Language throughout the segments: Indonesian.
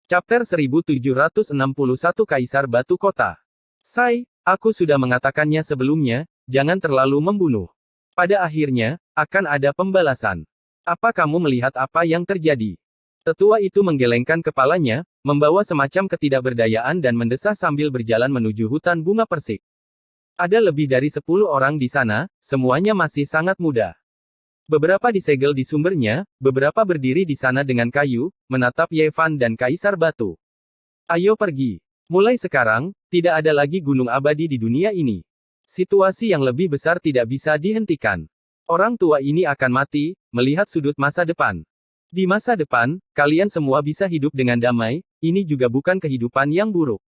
Chapter 1761 Kaisar Batu Kota. Sai, aku sudah mengatakannya sebelumnya, jangan terlalu membunuh. Pada akhirnya, akan ada pembalasan. Apa kamu melihat apa yang terjadi? Tetua itu menggelengkan kepalanya, membawa semacam ketidakberdayaan dan mendesah sambil berjalan menuju hutan bunga persik. Ada lebih dari 10 orang di sana, semuanya masih sangat muda. Beberapa disegel di sumbernya, beberapa berdiri di sana dengan kayu, menatap Yevan dan Kaisar Batu. Ayo pergi. Mulai sekarang, tidak ada lagi gunung abadi di dunia ini. Situasi yang lebih besar tidak bisa dihentikan. Orang tua ini akan mati, melihat sudut masa depan. Di masa depan, kalian semua bisa hidup dengan damai, ini juga bukan kehidupan yang buruk.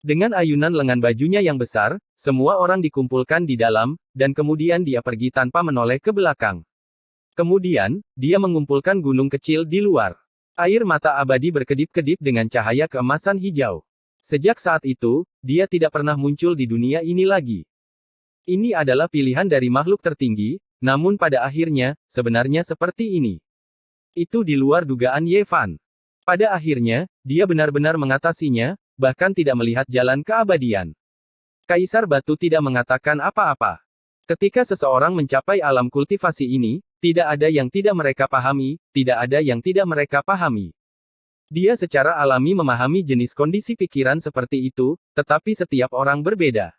Dengan ayunan lengan bajunya yang besar, semua orang dikumpulkan di dalam, dan kemudian dia pergi tanpa menoleh ke belakang. Kemudian, dia mengumpulkan gunung kecil di luar. Air mata abadi berkedip-kedip dengan cahaya keemasan hijau. Sejak saat itu, dia tidak pernah muncul di dunia ini lagi. Ini adalah pilihan dari makhluk tertinggi, namun pada akhirnya, sebenarnya seperti ini. Itu di luar dugaan Yevan. Pada akhirnya, dia benar-benar mengatasinya, bahkan tidak melihat jalan keabadian. Kaisar Batu tidak mengatakan apa-apa. Ketika seseorang mencapai alam kultivasi ini, tidak ada yang tidak mereka pahami, tidak ada yang tidak mereka pahami. Dia secara alami memahami jenis kondisi pikiran seperti itu, tetapi setiap orang berbeda.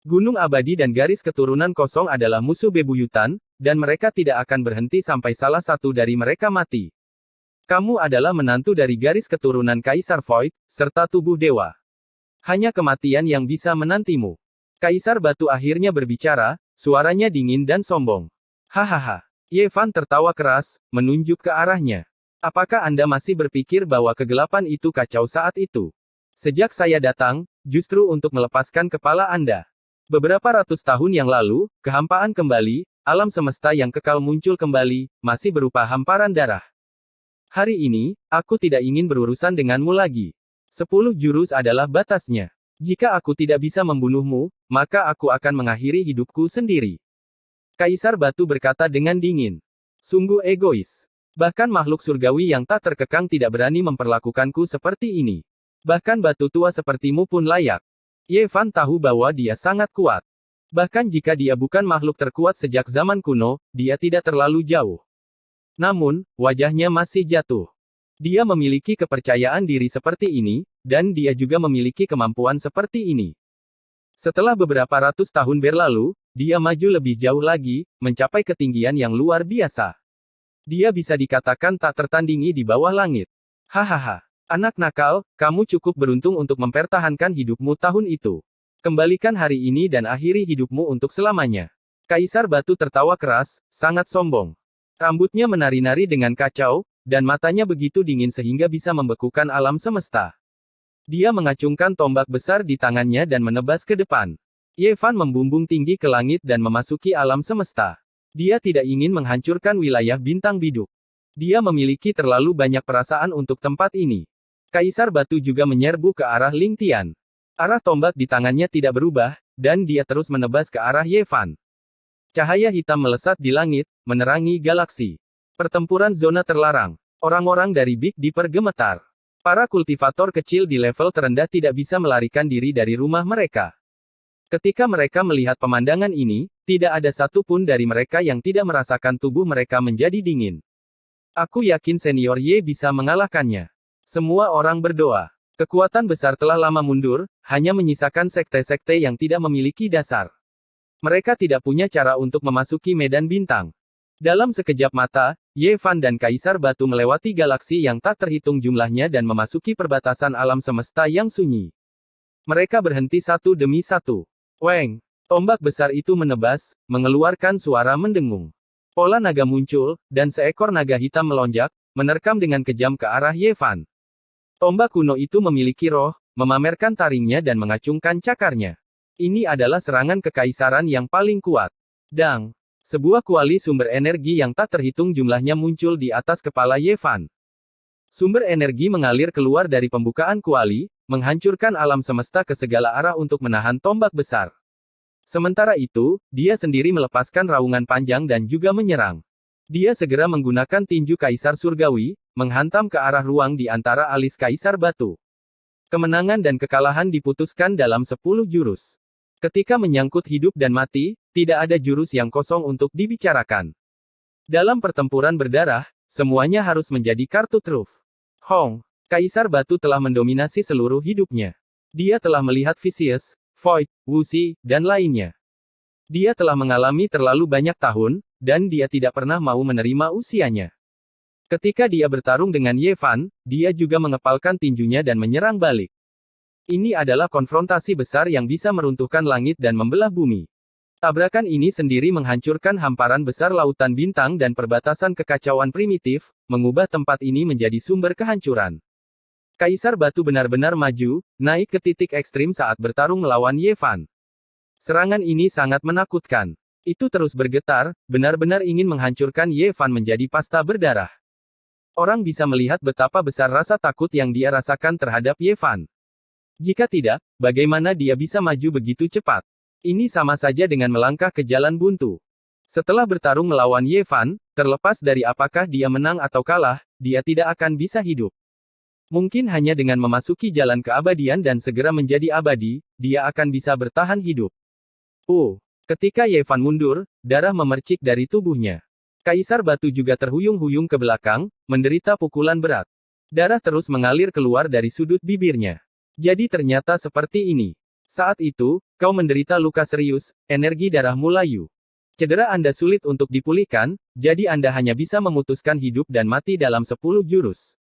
Gunung abadi dan garis keturunan kosong adalah musuh bebuyutan, dan mereka tidak akan berhenti sampai salah satu dari mereka mati. Kamu adalah menantu dari garis keturunan Kaisar Void, serta tubuh dewa. Hanya kematian yang bisa menantimu. Kaisar Batu akhirnya berbicara, suaranya dingin dan sombong. Hahaha. Yevan tertawa keras, menunjuk ke arahnya. Apakah Anda masih berpikir bahwa kegelapan itu kacau saat itu? Sejak saya datang, justru untuk melepaskan kepala Anda. Beberapa ratus tahun yang lalu, kehampaan kembali, alam semesta yang kekal muncul kembali, masih berupa hamparan darah. Hari ini, aku tidak ingin berurusan denganmu lagi. 10 jurus adalah batasnya. Jika aku tidak bisa membunuhmu, maka aku akan mengakhiri hidupku sendiri. Kaisar Batu berkata dengan dingin. Sungguh egois. Bahkan makhluk surgawi yang tak terkekang tidak berani memperlakukanku seperti ini. Bahkan batu tua sepertimu pun layak. Yevan tahu bahwa dia sangat kuat. Bahkan jika dia bukan makhluk terkuat sejak zaman kuno, dia tidak terlalu jauh. Namun, wajahnya masih jatuh. Dia memiliki kepercayaan diri seperti ini, dan dia juga memiliki kemampuan seperti ini. Setelah beberapa ratus tahun berlalu, dia maju lebih jauh lagi, mencapai ketinggian yang luar biasa. Dia bisa dikatakan tak tertandingi di bawah langit. Hahaha. Anak nakal, kamu cukup beruntung untuk mempertahankan hidupmu tahun itu. Kembalikan hari ini dan akhiri hidupmu untuk selamanya. Kaisar Batu tertawa keras, sangat sombong. Rambutnya menari-nari dengan kacau, dan matanya begitu dingin sehingga bisa membekukan alam semesta. Dia mengacungkan tombak besar di tangannya dan menebas ke depan. Yevan membumbung tinggi ke langit dan memasuki alam semesta. Dia tidak ingin menghancurkan wilayah bintang biduk. Dia memiliki terlalu banyak perasaan untuk tempat ini. Kaisar Batu juga menyerbu ke arah Ling Tian. Arah tombak di tangannya tidak berubah, dan dia terus menebas ke arah Yevan. Cahaya hitam melesat di langit, menerangi galaksi. Pertempuran zona terlarang. Orang-orang dari Big Dipper gemetar. Para kultivator kecil di level terendah tidak bisa melarikan diri dari rumah mereka. Ketika mereka melihat pemandangan ini, tidak ada satupun dari mereka yang tidak merasakan tubuh mereka menjadi dingin. Aku yakin senior Ye bisa mengalahkannya. Semua orang berdoa. Kekuatan besar telah lama mundur, hanya menyisakan sekte-sekte yang tidak memiliki dasar. Mereka tidak punya cara untuk memasuki medan bintang. Dalam sekejap mata, Yevan dan Kaisar Batu melewati galaksi yang tak terhitung jumlahnya dan memasuki perbatasan alam semesta yang sunyi. Mereka berhenti satu demi satu. Weng! Tombak besar itu menebas, mengeluarkan suara mendengung. Pola naga muncul, dan seekor naga hitam melonjak, menerkam dengan kejam ke arah Yevan. Tombak kuno itu memiliki roh, memamerkan taringnya dan mengacungkan cakarnya. Ini adalah serangan kekaisaran yang paling kuat. Dang! Sebuah kuali sumber energi yang tak terhitung jumlahnya muncul di atas kepala Yevan. Sumber energi mengalir keluar dari pembukaan kuali, menghancurkan alam semesta ke segala arah untuk menahan tombak besar. Sementara itu, dia sendiri melepaskan raungan panjang dan juga menyerang. Dia segera menggunakan tinju Kaisar Surgawi, menghantam ke arah ruang di antara alis Kaisar Batu. Kemenangan dan kekalahan diputuskan dalam 10 jurus. Ketika menyangkut hidup dan mati, tidak ada jurus yang kosong untuk dibicarakan. Dalam pertempuran berdarah, semuanya harus menjadi kartu truf. Hong, Kaisar Batu telah mendominasi seluruh hidupnya. Dia telah melihat Vicious, Void, Wuxi, dan lainnya. Dia telah mengalami terlalu banyak tahun, dan dia tidak pernah mau menerima usianya. Ketika dia bertarung dengan Ye Fan, dia juga mengepalkan tinjunya dan menyerang balik. Ini adalah konfrontasi besar yang bisa meruntuhkan langit dan membelah bumi. Tabrakan ini sendiri menghancurkan hamparan besar lautan bintang dan perbatasan kekacauan primitif, mengubah tempat ini menjadi sumber kehancuran. Kaisar Batu benar-benar maju, naik ke titik ekstrim saat bertarung melawan Ye Fan. Serangan ini sangat menakutkan. Itu terus bergetar, benar-benar ingin menghancurkan Ye Fan menjadi pasta berdarah. Orang bisa melihat betapa besar rasa takut yang dia rasakan terhadap Ye Fan. Jika tidak, bagaimana dia bisa maju begitu cepat? Ini sama saja dengan melangkah ke jalan buntu. Setelah bertarung melawan Ye Fan, terlepas dari apakah dia menang atau kalah, dia tidak akan bisa hidup. Mungkin hanya dengan memasuki jalan keabadian dan segera menjadi abadi, dia akan bisa bertahan hidup. Ketika Ye Fan mundur, darah memercik dari tubuhnya. Kaisar Batu juga terhuyung-huyung ke belakang, menderita pukulan berat. Darah terus mengalir keluar dari sudut bibirnya. Jadi ternyata seperti ini. Saat itu, kau menderita luka serius, energi darahmu layu. Cedera Anda sulit untuk dipulihkan, jadi Anda hanya bisa memutuskan hidup dan mati dalam 10 jurus.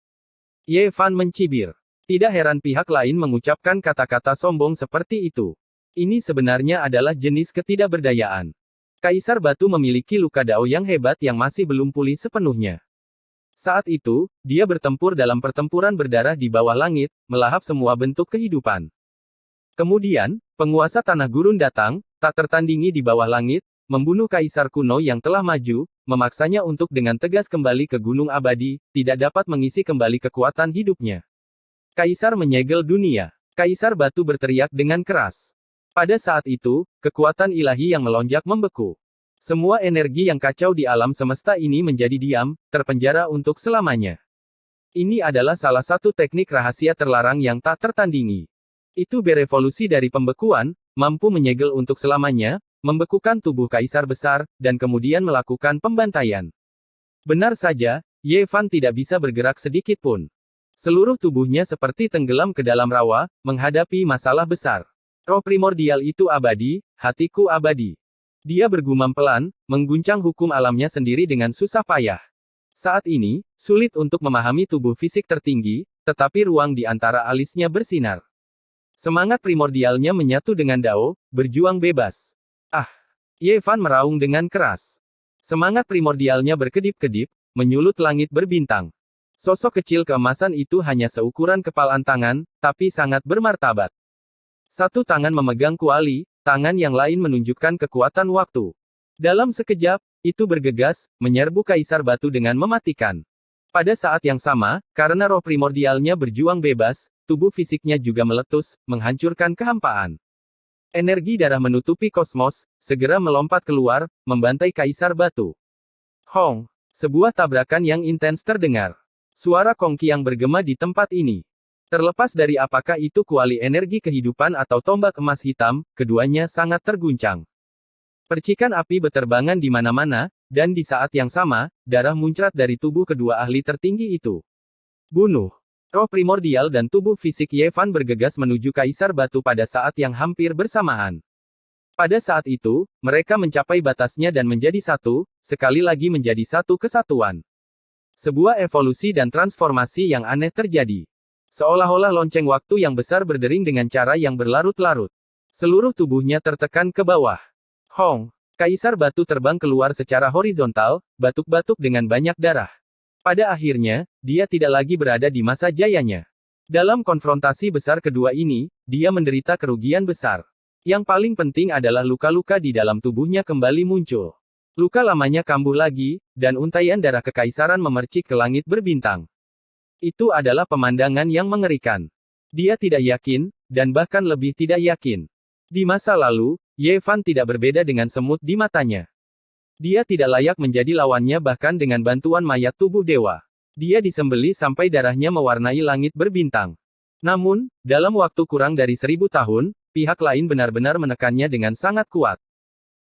Ye Fan mencibir. Tidak heran pihak lain mengucapkan kata-kata sombong seperti itu. Ini sebenarnya adalah jenis ketidakberdayaan. Kaisar Batu memiliki luka dao yang hebat yang masih belum pulih sepenuhnya. Saat itu, dia bertempur dalam pertempuran berdarah di bawah langit, melahap semua bentuk kehidupan. Kemudian, penguasa tanah gurun datang, tak tertandingi di bawah langit, membunuh kaisar kuno yang telah maju, memaksanya untuk dengan tegas kembali ke Gunung Abadi, tidak dapat mengisi kembali kekuatan hidupnya. Kaisar menyegel dunia. Kaisar Batu berteriak dengan keras. Pada saat itu, kekuatan ilahi yang melonjak membeku. Semua energi yang kacau di alam semesta ini menjadi diam, terpenjara untuk selamanya. Ini adalah salah satu teknik rahasia terlarang yang tak tertandingi. Itu berevolusi dari pembekuan, mampu menyegel untuk selamanya, membekukan tubuh kaisar besar, dan kemudian melakukan pembantaian. Benar saja, Ye Fan tidak bisa bergerak sedikit pun. Seluruh tubuhnya seperti tenggelam ke dalam rawa, menghadapi masalah besar. Roh primordial itu abadi, hatiku abadi. Dia bergumam pelan, mengguncang hukum alamnya sendiri dengan susah payah. Saat ini, sulit untuk memahami tubuh fisik tertinggi, tetapi ruang di antara alisnya bersinar. Semangat primordialnya menyatu dengan Dao, berjuang bebas. Ye Fan meraung dengan keras. Semangat primordialnya berkedip-kedip, menyulut langit berbintang. Sosok kecil keemasan itu hanya seukuran kepalan tangan, tapi sangat bermartabat. Satu tangan memegang kuali, tangan yang lain menunjukkan kekuatan waktu. Dalam sekejap, itu bergegas, menyerbu Kaisar Batu dengan mematikan. Pada saat yang sama, karena roh primordialnya berjuang bebas, tubuh fisiknya juga meletus, menghancurkan kehampaan. Energi darah menutupi kosmos, segera melompat keluar, membantai Kaisar Batu. Hong! Sebuah tabrakan yang intens terdengar. Suara kongki yang bergema di tempat ini. Terlepas dari apakah itu kuali energi kehidupan atau tombak emas hitam, keduanya sangat terguncang. Percikan api beterbangan di mana-mana, dan di saat yang sama, darah muncrat dari tubuh kedua ahli tertinggi itu. Bunuh! Roh primordial dan tubuh fisik Ye Fan bergegas menuju Kaisar Batu pada saat yang hampir bersamaan. Pada saat itu, mereka mencapai batasnya dan menjadi satu, sekali lagi menjadi satu kesatuan. Sebuah evolusi dan transformasi yang aneh terjadi. Seolah-olah lonceng waktu yang besar berdering dengan cara yang berlarut-larut. Seluruh tubuhnya tertekan ke bawah. Hong! Kaisar Batu terbang keluar secara horizontal, batuk-batuk dengan banyak darah. Pada akhirnya, dia tidak lagi berada di masa jayanya. Dalam konfrontasi besar kedua ini, dia menderita kerugian besar. Yang paling penting adalah luka-luka di dalam tubuhnya kembali muncul. Luka lamanya kambuh lagi, dan untaian darah kekaisaran memercik ke langit berbintang. Itu adalah pemandangan yang mengerikan. Dia tidak yakin, dan bahkan lebih tidak yakin. Di masa lalu, Ye Fan tidak berbeda dengan semut di matanya. Dia tidak layak menjadi lawannya bahkan dengan bantuan mayat tubuh dewa. Dia disembelih sampai darahnya mewarnai langit berbintang. Namun, dalam waktu kurang dari 1000 tahun, pihak lain benar-benar menekannya dengan sangat kuat.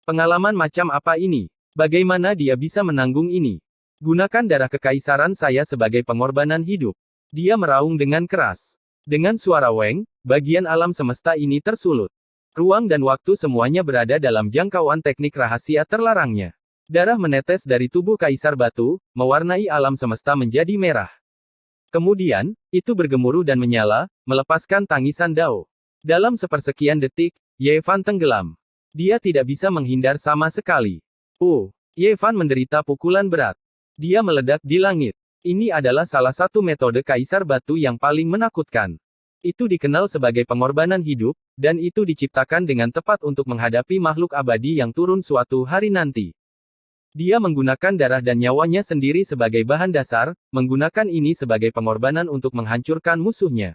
Pengalaman macam apa ini? Bagaimana dia bisa menanggung ini? Gunakan darah kekaisaran saya sebagai pengorbanan hidup. Dia meraung dengan keras. Dengan suara Weng, bagian alam semesta ini tersulut. Ruang dan waktu semuanya berada dalam jangkauan teknik rahasia terlarangnya. Darah menetes dari tubuh Kaisar Batu, mewarnai alam semesta menjadi merah. Kemudian, itu bergemuruh dan menyala, melepaskan tangisan Dao. Dalam sepersekian detik, Ye Fan tenggelam. Dia tidak bisa menghindar sama sekali. Ye Fan menderita pukulan berat. Dia meledak di langit. Ini adalah salah satu metode Kaisar Batu yang paling menakutkan. Itu dikenal sebagai pengorbanan hidup, dan itu diciptakan dengan tepat untuk menghadapi makhluk abadi yang turun suatu hari nanti. Dia menggunakan darah dan nyawanya sendiri sebagai bahan dasar, menggunakan ini sebagai pengorbanan untuk menghancurkan musuhnya.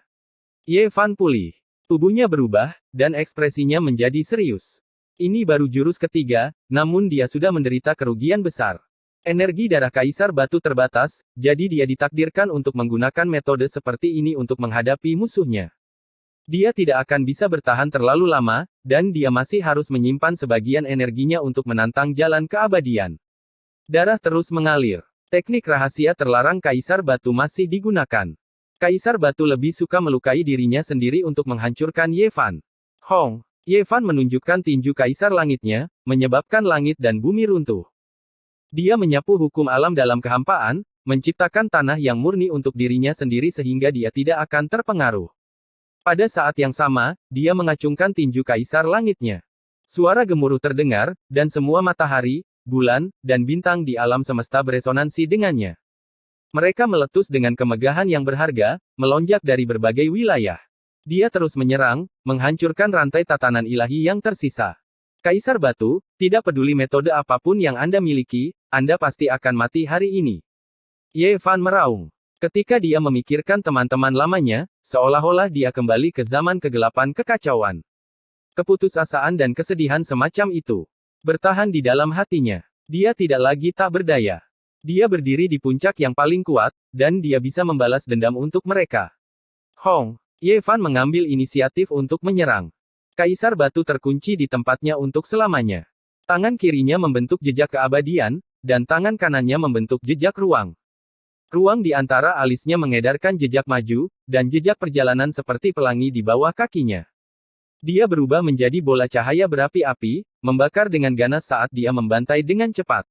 Ye Fan pulih. Tubuhnya berubah, dan ekspresinya menjadi serius. Ini baru jurus ketiga, namun dia sudah menderita kerugian besar. Energi darah Kaisar Batu terbatas, jadi dia ditakdirkan untuk menggunakan metode seperti ini untuk menghadapi musuhnya. Dia tidak akan bisa bertahan terlalu lama, dan dia masih harus menyimpan sebagian energinya untuk menantang jalan keabadian. Darah terus mengalir. Teknik rahasia terlarang Kaisar Batu masih digunakan. Kaisar Batu lebih suka melukai dirinya sendiri untuk menghancurkan Ye Fan. Ye Fan menunjukkan tinju Kaisar Langitnya, menyebabkan langit dan bumi runtuh. Dia menyapu hukum alam dalam kehampaan, menciptakan tanah yang murni untuk dirinya sendiri sehingga dia tidak akan terpengaruh. Pada saat yang sama, dia mengacungkan tinju Kaisar Langitnya. Suara gemuruh terdengar, dan semua matahari, bulan, dan bintang di alam semesta beresonansi dengannya. Mereka meletus dengan kemegahan yang berharga, melonjak dari berbagai wilayah. Dia terus menyerang, menghancurkan rantai tatanan ilahi yang tersisa. Kaisar Batu, tidak peduli metode apapun yang Anda miliki, Anda pasti akan mati hari ini. Ye Fan meraung. Ketika dia memikirkan teman-teman lamanya, seolah-olah dia kembali ke zaman kegelapan kekacauan. Keputusasaan dan kesedihan semacam itu bertahan di dalam hatinya. Dia tidak lagi tak berdaya. Dia berdiri di puncak yang paling kuat, dan dia bisa membalas dendam untuk mereka. Ye Fan mengambil inisiatif untuk menyerang. Kaisar Batu terkunci di tempatnya untuk selamanya. Tangan kirinya membentuk jejak keabadian, dan tangan kanannya membentuk jejak ruang. Ruang di antara alisnya mengedarkan jejak maju, dan jejak perjalanan seperti pelangi di bawah kakinya. Dia berubah menjadi bola cahaya berapi-api, membakar dengan ganas saat dia membantai dengan cepat.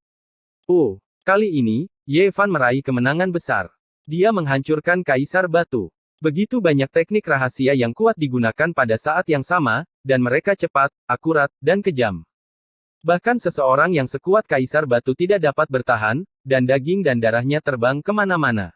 Kali ini, Ye Fan meraih kemenangan besar. Dia menghancurkan Kaisar Batu. Begitu banyak teknik rahasia yang kuat digunakan pada saat yang sama, dan mereka cepat, akurat, dan kejam. Bahkan seseorang yang sekuat Kaisar Batu tidak dapat bertahan, dan daging dan darahnya terbang kemana-mana.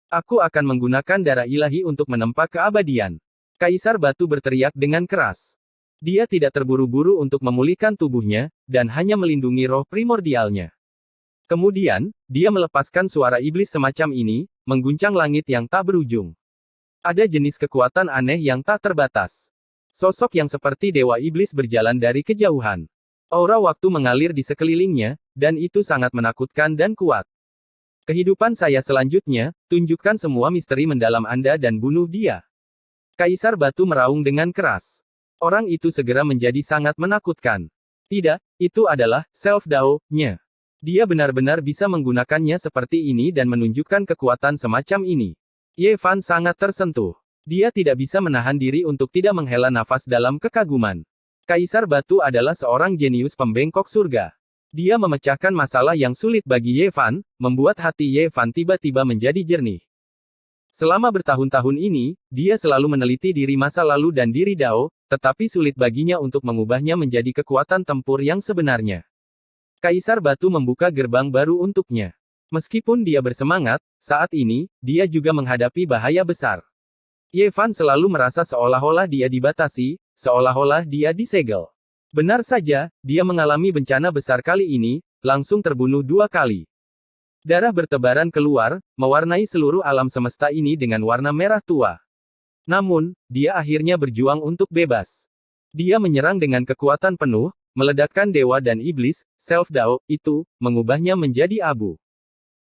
Aku akan menggunakan darah ilahi untuk menempa keabadian. Kaisar Batu berteriak dengan keras. Dia tidak terburu-buru untuk memulihkan tubuhnya, dan hanya melindungi roh primordialnya. Kemudian, dia melepaskan suara iblis semacam ini, mengguncang langit yang tak berujung. Ada jenis kekuatan aneh yang tak terbatas. Sosok yang seperti dewa iblis berjalan dari kejauhan. Aura waktu mengalir di sekelilingnya, dan itu sangat menakutkan dan kuat. Kehidupan saya selanjutnya, tunjukkan semua misteri mendalam Anda dan bunuh dia. Kaisar Batu meraung dengan keras. Orang itu segera menjadi sangat menakutkan. Tidak, itu adalah self-Dao-nya. Dia benar-benar bisa menggunakannya seperti ini dan menunjukkan kekuatan semacam ini. Ye Fan sangat tersentuh. Dia tidak bisa menahan diri untuk tidak menghela nafas dalam kekaguman. Kaisar Batu adalah seorang jenius pembengkok surga. Dia memecahkan masalah yang sulit bagi Ye Fan, membuat hati Ye Fan tiba-tiba menjadi jernih. Selama bertahun-tahun ini, dia selalu meneliti diri masa lalu dan diri Dao, tetapi sulit baginya untuk mengubahnya menjadi kekuatan tempur yang sebenarnya. Kaisar Batu membuka gerbang baru untuknya. Meskipun dia bersemangat, saat ini, dia juga menghadapi bahaya besar. Ye Fan selalu merasa seolah-olah dia dibatasi, seolah-olah dia disegel. Benar saja, dia mengalami bencana besar kali ini, langsung terbunuh 2 kali. Darah bertebaran keluar, mewarnai seluruh alam semesta ini dengan warna merah tua. Namun, dia akhirnya berjuang untuk bebas. Dia menyerang dengan kekuatan penuh, meledakkan dewa dan iblis, Self-Dao, itu, mengubahnya menjadi abu.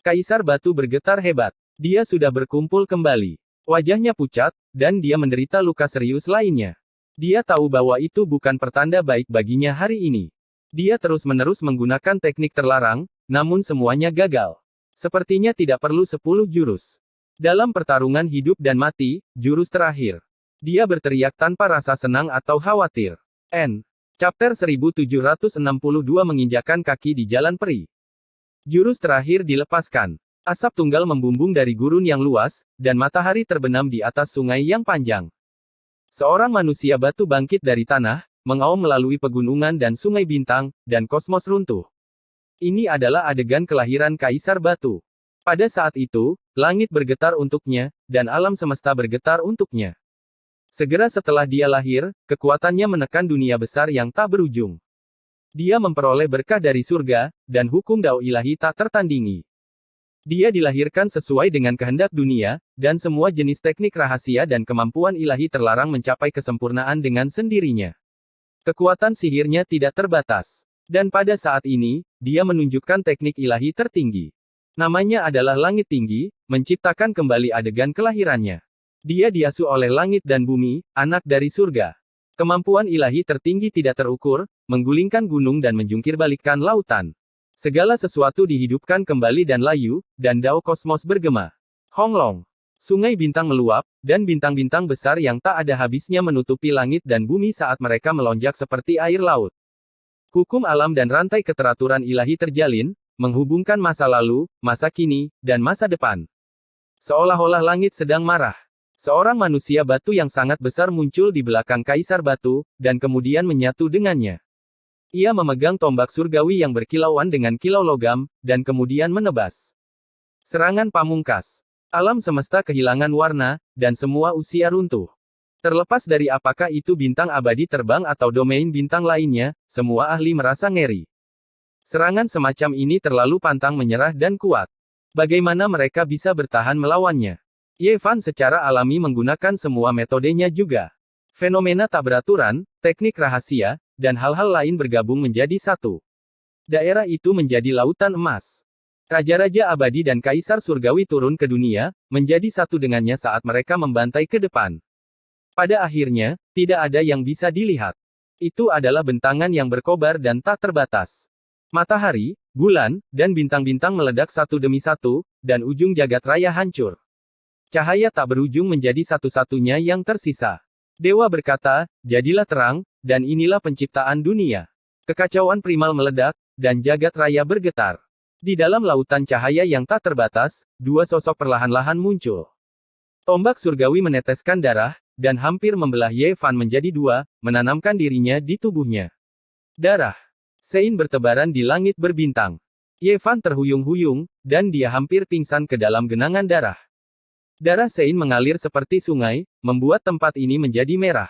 Kaisar Batu bergetar hebat. Dia sudah berkumpul kembali. Wajahnya pucat, dan dia menderita luka serius lainnya. Dia tahu bahwa itu bukan pertanda baik baginya hari ini. Dia terus-menerus menggunakan teknik terlarang, namun semuanya gagal. Sepertinya tidak perlu 10 jurus. Dalam pertarungan hidup dan mati, jurus terakhir. Dia berteriak tanpa rasa senang atau khawatir. Chapter 1762 menginjakan kaki di jalan peri. Jurus terakhir dilepaskan. Asap tunggal membumbung dari gurun yang luas, dan matahari terbenam di atas sungai yang panjang. Seorang manusia batu bangkit dari tanah, mengaum melalui pegunungan dan sungai bintang, dan kosmos runtuh. Ini adalah adegan kelahiran Kaisar Batu. Pada saat itu, langit bergetar untuknya, dan alam semesta bergetar untuknya. Segera setelah dia lahir, kekuatannya menekan dunia besar yang tak berujung. Dia memperoleh berkah dari surga, dan hukum Dao ilahi tak tertandingi. Dia dilahirkan sesuai dengan kehendak dunia, dan semua jenis teknik rahasia dan kemampuan ilahi terlarang mencapai kesempurnaan dengan sendirinya. Kekuatan sihirnya tidak terbatas. Dan pada saat ini, dia menunjukkan teknik ilahi tertinggi. Namanya adalah Langit Tinggi, menciptakan kembali adegan kelahirannya. Dia diasuh oleh langit dan bumi, anak dari surga. Kemampuan ilahi tertinggi tidak terukur, menggulingkan gunung dan menjungkirbalikkan lautan. Segala sesuatu dihidupkan kembali dan layu, dan Dao kosmos bergema. Honglong. Sungai bintang meluap, dan bintang-bintang besar yang tak ada habisnya menutupi langit dan bumi saat mereka melonjak seperti air laut. Hukum alam dan rantai keteraturan ilahi terjalin, menghubungkan masa lalu, masa kini, dan masa depan. Seolah-olah langit sedang marah. Seorang manusia batu yang sangat besar muncul di belakang Kaisar Batu, dan kemudian menyatu dengannya. Ia memegang tombak surgawi yang berkilauan dengan kilau logam, dan kemudian menebas. Serangan pamungkas. Alam semesta kehilangan warna, dan semua usia runtuh. Terlepas dari apakah itu bintang abadi terbang atau domain bintang lainnya, semua ahli merasa ngeri. Serangan semacam ini terlalu pantang menyerah dan kuat. Bagaimana mereka bisa bertahan melawannya? Ye Fan secara alami menggunakan semua metodenya juga. Fenomena tak beraturan, teknik rahasia, dan hal-hal lain bergabung menjadi satu. Daerah itu menjadi lautan emas. Raja-raja abadi dan kaisar surgawi turun ke dunia, menjadi satu dengannya saat mereka membantai ke depan. Pada akhirnya, tidak ada yang bisa dilihat. Itu adalah bentangan yang berkobar dan tak terbatas. Matahari, bulan, dan bintang-bintang meledak satu demi satu, dan ujung jagat raya hancur. Cahaya tak berujung menjadi satu-satunya yang tersisa. Dewa berkata, jadilah terang, dan inilah penciptaan dunia. Kekacauan primal meledak, dan jagat raya bergetar. Di dalam lautan cahaya yang tak terbatas, dua sosok perlahan-lahan muncul. Tombak surgawi meneteskan darah, dan hampir membelah Ye Fan menjadi dua, menanamkan dirinya di tubuhnya. Darah. Sein bertebaran di langit berbintang. Ye Fan terhuyung-huyung, dan dia hampir pingsan ke dalam genangan darah. Darah Sein mengalir seperti sungai, membuat tempat ini menjadi merah.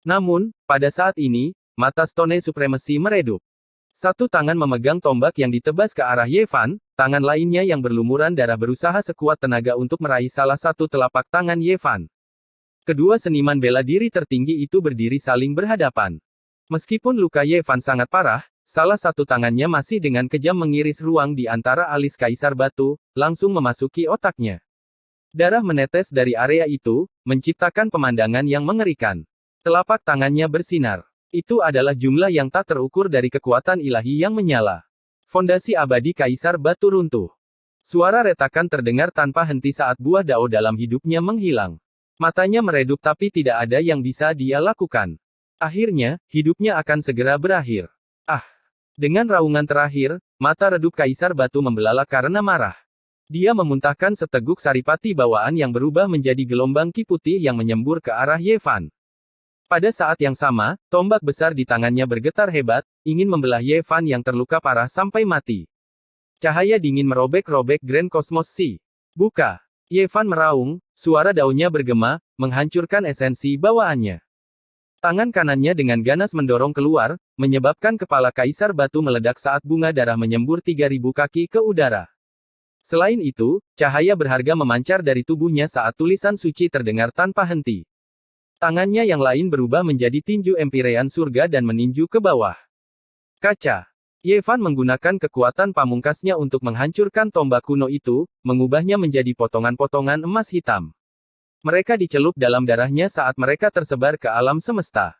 Namun, pada saat ini, mata Stone Supremacy meredup. Satu tangan memegang tombak yang ditebas ke arah Ye Fan, tangan lainnya yang berlumuran darah berusaha sekuat tenaga untuk meraih salah satu telapak tangan Ye Fan. Kedua seniman bela diri tertinggi itu berdiri saling berhadapan. Meskipun luka Ye Fan sangat parah, salah satu tangannya masih dengan kejam mengiris ruang di antara alis Kaisar Batu, langsung memasuki otaknya. Darah menetes dari area itu, menciptakan pemandangan yang mengerikan. Telapak tangannya bersinar. Itu adalah jumlah yang tak terukur dari kekuatan ilahi yang menyala. Fondasi abadi Kaisar Batu runtuh. Suara retakan terdengar tanpa henti saat buah Dao dalam hidupnya menghilang. Matanya meredup tapi tidak ada yang bisa dia lakukan. Akhirnya, hidupnya akan segera berakhir. Dengan raungan terakhir, mata redup Kaisar Batu membelalak karena marah. Dia memuntahkan seteguk saripati bawaan yang berubah menjadi gelombang ki putih yang menyembur ke arah Ye Fan. Pada saat yang sama, tombak besar di tangannya bergetar hebat, ingin membelah Ye Fan yang terluka parah sampai mati. Cahaya dingin merobek-robek Grand Cosmos Sea. Buka! Ye Fan meraung, suara daunnya bergema, menghancurkan esensi bawaannya. Tangan kanannya dengan ganas mendorong keluar, menyebabkan kepala Kaisar Batu meledak saat bunga darah menyembur 3000 kaki ke udara. Selain itu, cahaya berharga memancar dari tubuhnya saat tulisan suci terdengar tanpa henti. Tangannya yang lain berubah menjadi tinju empirean surga dan meninju ke bawah. Kaca. Ye Fan menggunakan kekuatan pamungkasnya untuk menghancurkan tombak kuno itu, mengubahnya menjadi potongan-potongan emas hitam. Mereka dicelup dalam darahnya saat mereka tersebar ke alam semesta.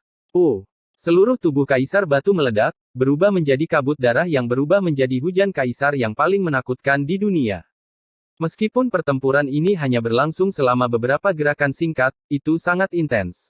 Seluruh tubuh Kaisar Batu meledak, berubah menjadi kabut darah yang berubah menjadi hujan kaisar yang paling menakutkan di dunia. Meskipun pertempuran ini hanya berlangsung selama beberapa gerakan singkat, itu sangat intens.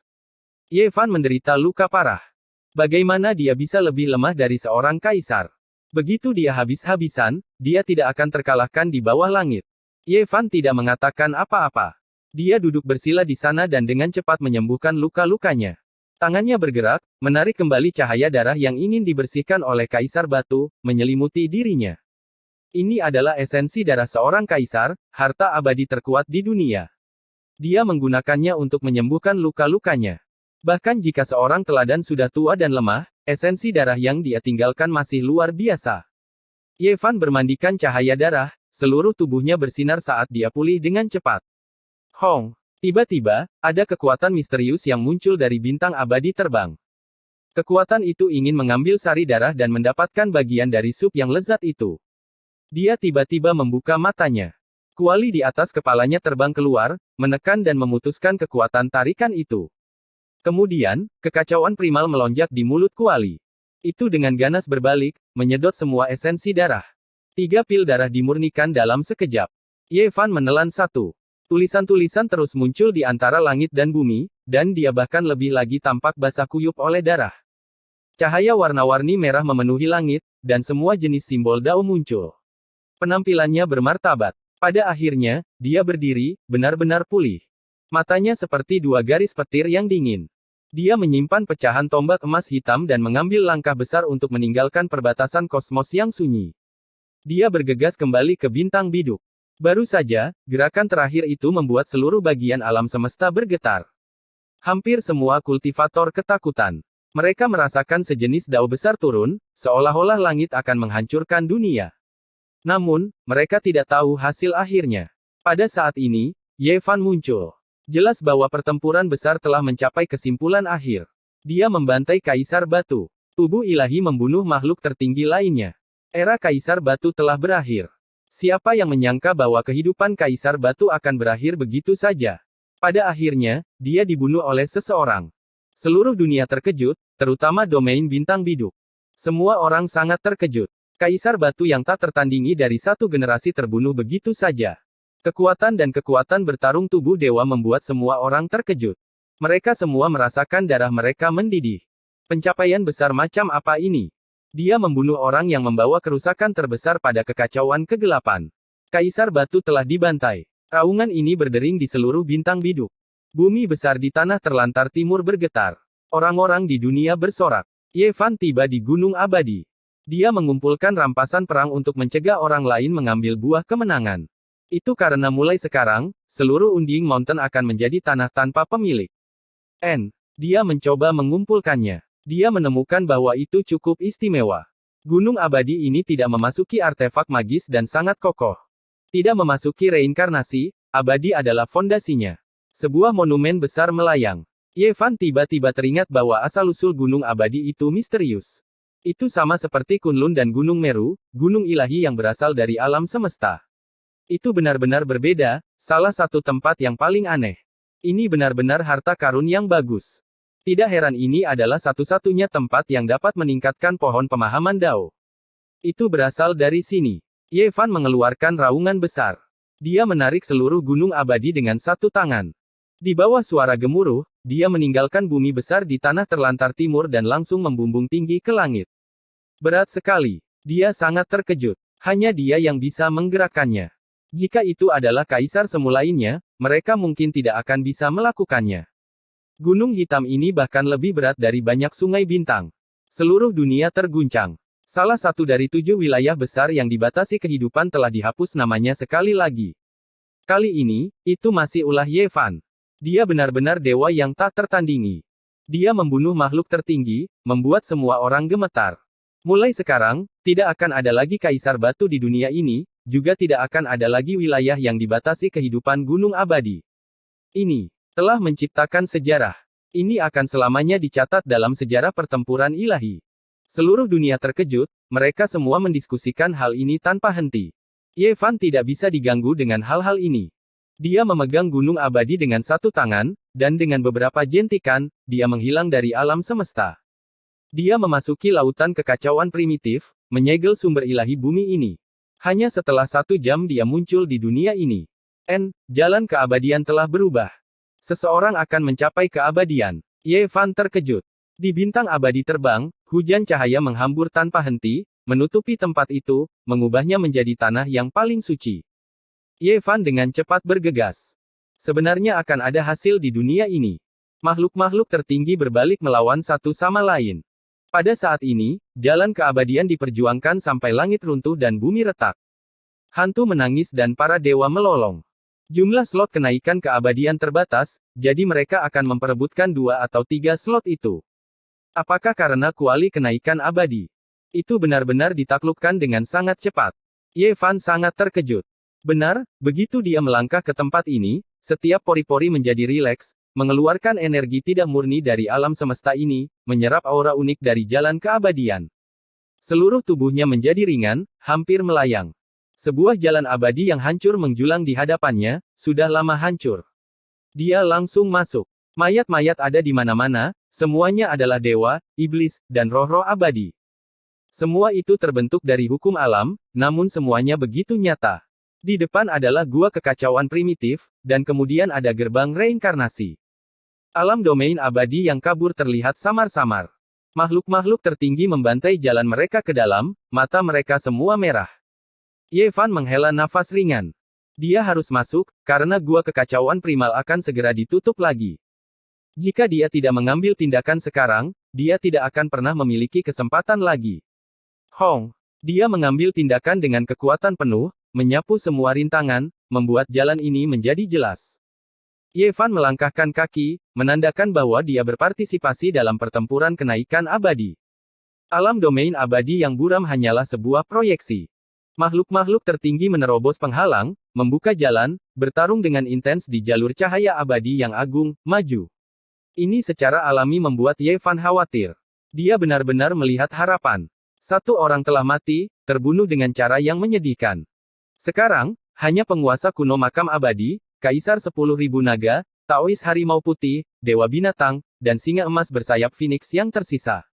Ye Fan menderita luka parah. Bagaimana dia bisa lebih lemah dari seorang kaisar? Begitu dia habis-habisan, dia tidak akan terkalahkan di bawah langit. Ye Fan tidak mengatakan apa-apa. Dia duduk bersila di sana dan dengan cepat menyembuhkan luka-lukanya. Tangannya bergerak, menarik kembali cahaya darah yang ingin dibersihkan oleh Kaisar Batu, menyelimuti dirinya. Ini adalah esensi darah seorang kaisar, harta abadi terkuat di dunia. Dia menggunakannya untuk menyembuhkan luka-lukanya. Bahkan jika seorang teladan sudah tua dan lemah, esensi darah yang dia tinggalkan masih luar biasa. Ye Fan bermandikan cahaya darah, seluruh tubuhnya bersinar saat dia pulih dengan cepat. Hong! Tiba-tiba, ada kekuatan misterius yang muncul dari bintang abadi terbang. Kekuatan itu ingin mengambil sari darah dan mendapatkan bagian dari sup yang lezat itu. Dia tiba-tiba membuka matanya. Kuali di atas kepalanya terbang keluar, menekan dan memutuskan kekuatan tarikan itu. Kemudian, kekacauan primal melonjak di mulut kuali. Itu dengan ganas berbalik, menyedot semua esensi darah. 3 pil darah dimurnikan dalam sekejap. Ye Fan menelan satu. Tulisan-tulisan terus muncul di antara langit dan bumi, dan dia bahkan lebih lagi tampak basah kuyup oleh darah. Cahaya warna-warni merah memenuhi langit, dan semua jenis simbol Dao muncul. Penampilannya bermartabat. Pada akhirnya, dia berdiri, benar-benar pulih. Matanya seperti 2 garis petir yang dingin. Dia menyimpan pecahan tombak emas hitam dan mengambil langkah besar untuk meninggalkan perbatasan kosmos yang sunyi. Dia bergegas kembali ke bintang biduk. Baru saja, gerakan terakhir itu membuat seluruh bagian alam semesta bergetar. Hampir semua kultivator ketakutan. Mereka merasakan sejenis dao besar turun, seolah-olah langit akan menghancurkan dunia. Namun, mereka tidak tahu hasil akhirnya. Pada saat ini, Ye Fan muncul. Jelas bahwa pertempuran besar telah mencapai kesimpulan akhir. Dia membantai Kaisar Batu. Tubuh ilahi membunuh makhluk tertinggi lainnya. Era Kaisar Batu telah berakhir. Siapa yang menyangka bahwa kehidupan Kaisar Batu akan berakhir begitu saja? Pada akhirnya, dia dibunuh oleh seseorang. Seluruh dunia terkejut, terutama domain bintang biduk. Semua orang sangat terkejut. Kaisar Batu yang tak tertandingi dari satu generasi terbunuh begitu saja. Kekuatan dan kekuatan bertarung tubuh dewa membuat semua orang terkejut. Mereka semua merasakan darah mereka mendidih. Pencapaian besar macam apa ini? Dia membunuh orang yang membawa kerusakan terbesar pada kekacauan kegelapan. Kaisar Batu telah dibantai. Raungan ini berdering di seluruh bintang biduk. Bumi besar di tanah terlantar timur bergetar. Orang-orang di dunia bersorak. Ye Fan tiba di Gunung Abadi. Dia mengumpulkan rampasan perang untuk mencegah orang lain mengambil buah kemenangan. Itu karena mulai sekarang, seluruh Unding Mountain akan menjadi tanah tanpa pemilik. Dia mencoba mengumpulkannya. Dia menemukan bahwa itu cukup istimewa. Gunung abadi ini tidak memasuki artefak magis dan sangat kokoh. Tidak memasuki reinkarnasi, abadi adalah fondasinya. Sebuah monumen besar melayang. Ye Fan tiba-tiba teringat bahwa asal-usul gunung abadi itu misterius. Itu sama seperti Kunlun dan Gunung Meru, gunung ilahi yang berasal dari alam semesta. Itu benar-benar berbeda, salah satu tempat yang paling aneh. Ini benar-benar harta karun yang bagus. Tidak heran ini adalah satu-satunya tempat yang dapat meningkatkan pohon pemahaman Dao. Itu berasal dari sini. Ye Fan mengeluarkan raungan besar. Dia menarik seluruh gunung abadi dengan satu tangan. Di bawah suara gemuruh, dia meninggalkan bumi besar di tanah terlantar timur dan langsung membumbung tinggi ke langit. Berat sekali. Dia sangat terkejut. Hanya dia yang bisa menggerakkannya. Jika itu adalah kaisar semulainya, mereka mungkin tidak akan bisa melakukannya. Gunung hitam ini bahkan lebih berat dari banyak sungai bintang. Seluruh dunia terguncang. Salah satu dari 7 wilayah besar yang dibatasi kehidupan telah dihapus namanya sekali lagi. Kali ini, itu masih ulah Ye Fan. Dia benar-benar dewa yang tak tertandingi. Dia membunuh makhluk tertinggi, membuat semua orang gemetar. Mulai sekarang, tidak akan ada lagi kaisar batu di dunia ini, juga tidak akan ada lagi wilayah yang dibatasi kehidupan gunung abadi. Ini telah menciptakan sejarah. Ini akan selamanya dicatat dalam sejarah pertempuran ilahi. Seluruh dunia terkejut, mereka semua mendiskusikan hal ini tanpa henti. Ye Fan tidak bisa diganggu dengan hal-hal ini. Dia memegang gunung abadi dengan satu tangan, dan dengan beberapa jentikan, dia menghilang dari alam semesta. Dia memasuki lautan kekacauan primitif, menyegel sumber ilahi bumi ini. Hanya setelah 1 jam dia muncul di dunia ini. Jalan keabadian telah berubah. Seseorang akan mencapai keabadian. Ye Fan terkejut. Di bintang abadi terbang, hujan cahaya menghambur tanpa henti, menutupi tempat itu, mengubahnya menjadi tanah yang paling suci. Ye Fan dengan cepat bergegas. Sebenarnya akan ada hasil di dunia ini. Makhluk-makhluk tertinggi berbalik melawan satu sama lain. Pada saat ini, jalan keabadian diperjuangkan sampai langit runtuh dan bumi retak. Hantu menangis dan para dewa melolong. Jumlah slot kenaikan keabadian terbatas, jadi mereka akan memperebutkan 2 atau 3 slot itu. Apakah karena kuali kenaikan abadi? Itu benar-benar ditaklukkan dengan sangat cepat. Ye Fan sangat terkejut. Benar, begitu dia melangkah ke tempat ini, setiap pori-pori menjadi rileks, mengeluarkan energi tidak murni dari alam semesta ini, menyerap aura unik dari jalan keabadian. Seluruh tubuhnya menjadi ringan, hampir melayang. Sebuah jalan abadi yang hancur menjulang di hadapannya, sudah lama hancur. Dia langsung masuk. Mayat-mayat ada di mana-mana, semuanya adalah dewa, iblis, dan roh-roh abadi. Semua itu terbentuk dari hukum alam, namun semuanya begitu nyata. Di depan adalah gua kekacauan primitif, dan kemudian ada gerbang reinkarnasi. Alam domain abadi yang kabur terlihat samar-samar. Makhluk-makhluk tertinggi membantai jalan mereka ke dalam, mata mereka semua merah. Ye Fan menghela nafas ringan. Dia harus masuk, karena gua kekacauan primal akan segera ditutup lagi. Jika dia tidak mengambil tindakan sekarang, dia tidak akan pernah memiliki kesempatan lagi. Dia mengambil tindakan dengan kekuatan penuh, menyapu semua rintangan, membuat jalan ini menjadi jelas. Ye Fan melangkahkan kaki, menandakan bahwa dia berpartisipasi dalam pertempuran kenaikan abadi. Alam domain abadi yang buram hanyalah sebuah proyeksi. Makhluk-makhluk tertinggi menerobos penghalang, membuka jalan, bertarung dengan intens di jalur cahaya abadi yang agung, maju. Ini secara alami membuat Ye Fan khawatir. Dia benar-benar melihat harapan. 1 orang telah mati, terbunuh dengan cara yang menyedihkan. Sekarang, hanya penguasa kuno makam abadi, Kaisar 10.000 naga, Taois harimau putih, dewa binatang, dan singa emas bersayap Phoenix yang tersisa.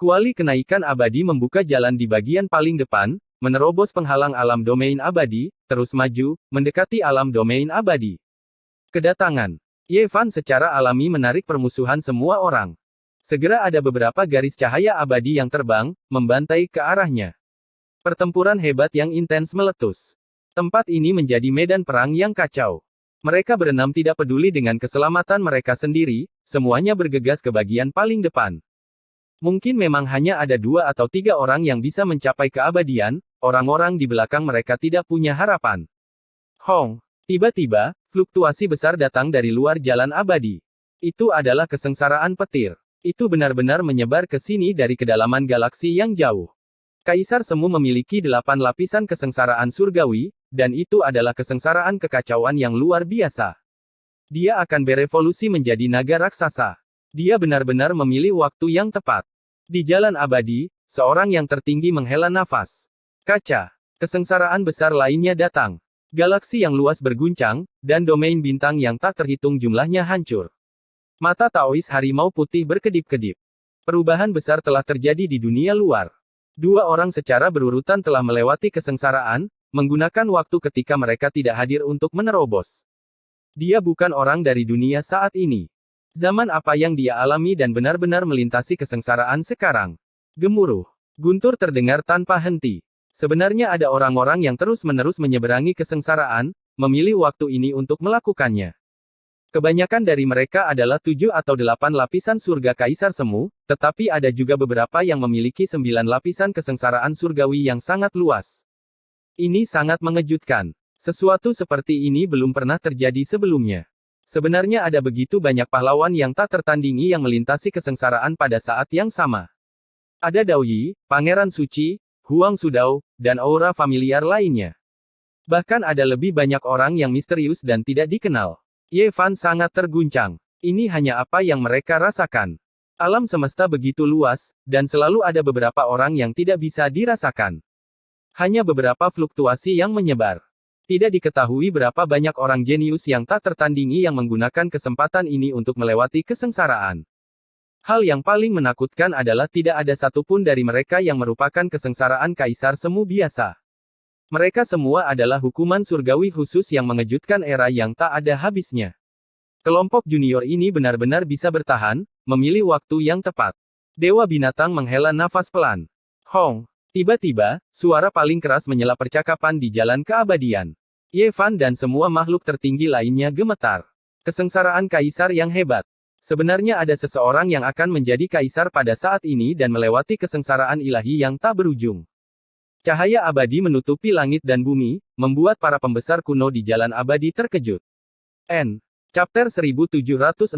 Kuali kenaikan abadi membuka jalan di bagian paling depan, menerobos penghalang alam domain abadi, terus maju, mendekati alam domain abadi. Kedatangan Ye Fan secara alami menarik permusuhan semua orang. Segera ada beberapa garis cahaya abadi yang terbang, membantai ke arahnya. Pertempuran hebat yang intens meletus. Tempat ini menjadi medan perang yang kacau. Mereka berenam tidak peduli dengan keselamatan mereka sendiri, semuanya bergegas ke bagian paling depan. Mungkin memang hanya ada 2 atau 3 orang yang bisa mencapai keabadian, orang-orang di belakang mereka tidak punya harapan. Tiba-tiba, fluktuasi besar datang dari luar jalan abadi. Itu adalah kesengsaraan petir. Itu benar-benar menyebar ke sini dari kedalaman galaksi yang jauh. Kaisar Semu memiliki 8 lapisan kesengsaraan surgawi, dan itu adalah kesengsaraan kekacauan yang luar biasa. Dia akan berevolusi menjadi naga raksasa. Dia benar-benar memilih waktu yang tepat. Di jalan abadi, seorang yang tertinggi menghela nafas. Kaca. Kesengsaraan besar lainnya datang. Galaksi yang luas berguncang, dan domain bintang yang tak terhitung jumlahnya hancur. Mata Taois harimau putih berkedip-kedip. Perubahan besar telah terjadi di dunia luar. 2 orang secara berurutan telah melewati kesengsaraan, menggunakan waktu ketika mereka tidak hadir untuk menerobos. Dia bukan orang dari dunia saat ini. Zaman apa yang dia alami dan benar-benar melintasi kesengsaraan sekarang. Gemuruh. Guntur terdengar tanpa henti. Sebenarnya ada orang-orang yang terus-menerus menyeberangi kesengsaraan, memilih waktu ini untuk melakukannya. Kebanyakan dari mereka adalah 7 atau 8 lapisan surga Kaisar Semu, tetapi ada juga beberapa yang memiliki 9 lapisan kesengsaraan surgawi yang sangat luas. Ini sangat mengejutkan. Sesuatu seperti ini belum pernah terjadi sebelumnya. Sebenarnya ada begitu banyak pahlawan yang tak tertandingi yang melintasi kesengsaraan pada saat yang sama. Ada Dao Yi, Pangeran Suci, Huang Sudao, dan aura familiar lainnya. Bahkan ada lebih banyak orang yang misterius dan tidak dikenal. Ye Fan sangat terguncang. Ini hanya apa yang mereka rasakan. Alam semesta begitu luas, dan selalu ada beberapa orang yang tidak bisa dirasakan. Hanya beberapa fluktuasi yang menyebar. Tidak diketahui berapa banyak orang jenius yang tak tertandingi yang menggunakan kesempatan ini untuk melewati kesengsaraan. Hal yang paling menakutkan adalah tidak ada satupun dari mereka yang merupakan kesengsaraan kaisar semu biasa. Mereka semua adalah hukuman surgawi khusus yang mengejutkan era yang tak ada habisnya. Kelompok junior ini benar-benar bisa bertahan, memilih waktu yang tepat. Dewa binatang menghela nafas pelan. Hong. Tiba-tiba, suara paling keras menyela percakapan di jalan keabadian. Ye Fan dan semua makhluk tertinggi lainnya gemetar. Kesengsaraan kaisar yang hebat. Sebenarnya ada seseorang yang akan menjadi kaisar pada saat ini dan melewati kesengsaraan ilahi yang tak berujung. Cahaya abadi menutupi langit dan bumi, membuat para pembesar kuno di jalan abadi terkejut. N. Chapter 1763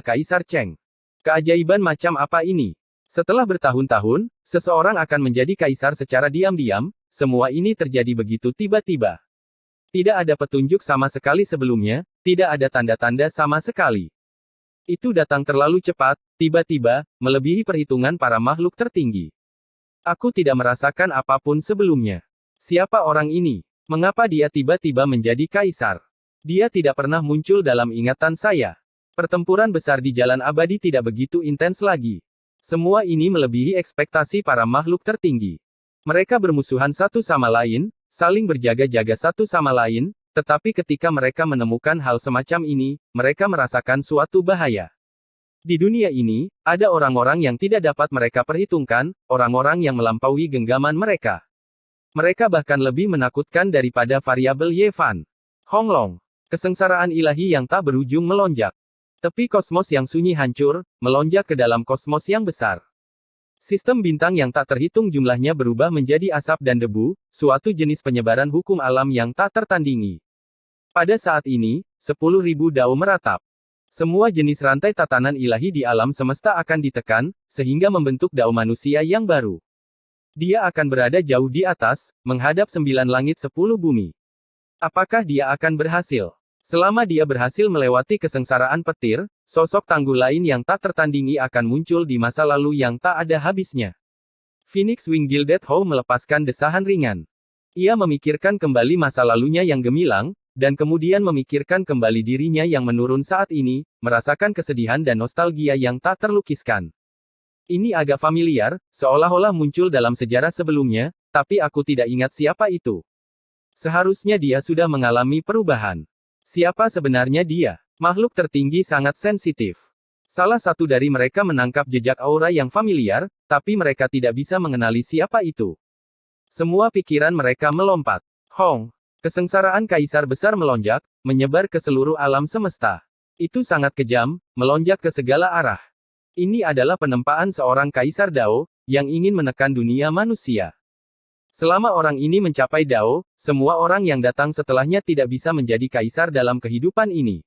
Kaisar Cheng. Keajaiban macam apa ini? Setelah bertahun-tahun, seseorang akan menjadi kaisar secara diam-diam, semua ini terjadi begitu tiba-tiba. Tidak ada petunjuk sama sekali sebelumnya, tidak ada tanda-tanda sama sekali. Itu datang terlalu cepat, tiba-tiba, melebihi perhitungan para makhluk tertinggi. Aku tidak merasakan apapun sebelumnya. Siapa orang ini? Mengapa dia tiba-tiba menjadi kaisar? Dia tidak pernah muncul dalam ingatan saya. Pertempuran besar di jalan abadi tidak begitu intens lagi. Semua ini melebihi ekspektasi para makhluk tertinggi. Mereka bermusuhan satu sama lain, saling berjaga-jaga satu sama lain, tetapi ketika mereka menemukan hal semacam ini, mereka merasakan suatu bahaya. Di dunia ini, ada orang-orang yang tidak dapat mereka perhitungkan, orang-orang yang melampaui genggaman mereka. Mereka bahkan lebih menakutkan daripada variabel Ye Fan. Hong Long. Kesengsaraan ilahi yang tak berujung melonjak. Tepi kosmos yang sunyi hancur, melonjak ke dalam kosmos yang besar. Sistem bintang yang tak terhitung jumlahnya berubah menjadi asap dan debu, suatu jenis penyebaran hukum alam yang tak tertandingi. Pada saat ini, 10.000 dao meratap. Semua jenis rantai tatanan ilahi di alam semesta akan ditekan, sehingga membentuk dao manusia yang baru. Dia akan berada jauh di atas, menghadap 9 langit 10 bumi. Apakah dia akan berhasil? Selama dia berhasil melewati kesengsaraan petir, sosok tangguh lain yang tak tertandingi akan muncul di masa lalu yang tak ada habisnya. Phoenix Wing Gilded How melepaskan desahan ringan. Ia memikirkan kembali masa lalunya yang gemilang, dan kemudian memikirkan kembali dirinya yang menurun saat ini, merasakan kesedihan dan nostalgia yang tak terlukiskan. Ini agak familiar, seolah-olah muncul dalam sejarah sebelumnya, tapi aku tidak ingat siapa itu. Seharusnya dia sudah mengalami perubahan. Siapa sebenarnya dia? Makhluk tertinggi sangat sensitif. Salah satu dari mereka menangkap jejak aura yang familiar, tapi mereka tidak bisa mengenali siapa itu. Semua pikiran mereka melompat. Hong. Kesengsaraan kaisar besar melonjak, menyebar ke seluruh alam semesta. Itu sangat kejam, melonjak ke segala arah. Ini adalah penempaan seorang kaisar Dao, yang ingin menekan dunia manusia. Selama orang ini mencapai Dao, semua orang yang datang setelahnya tidak bisa menjadi kaisar dalam kehidupan ini.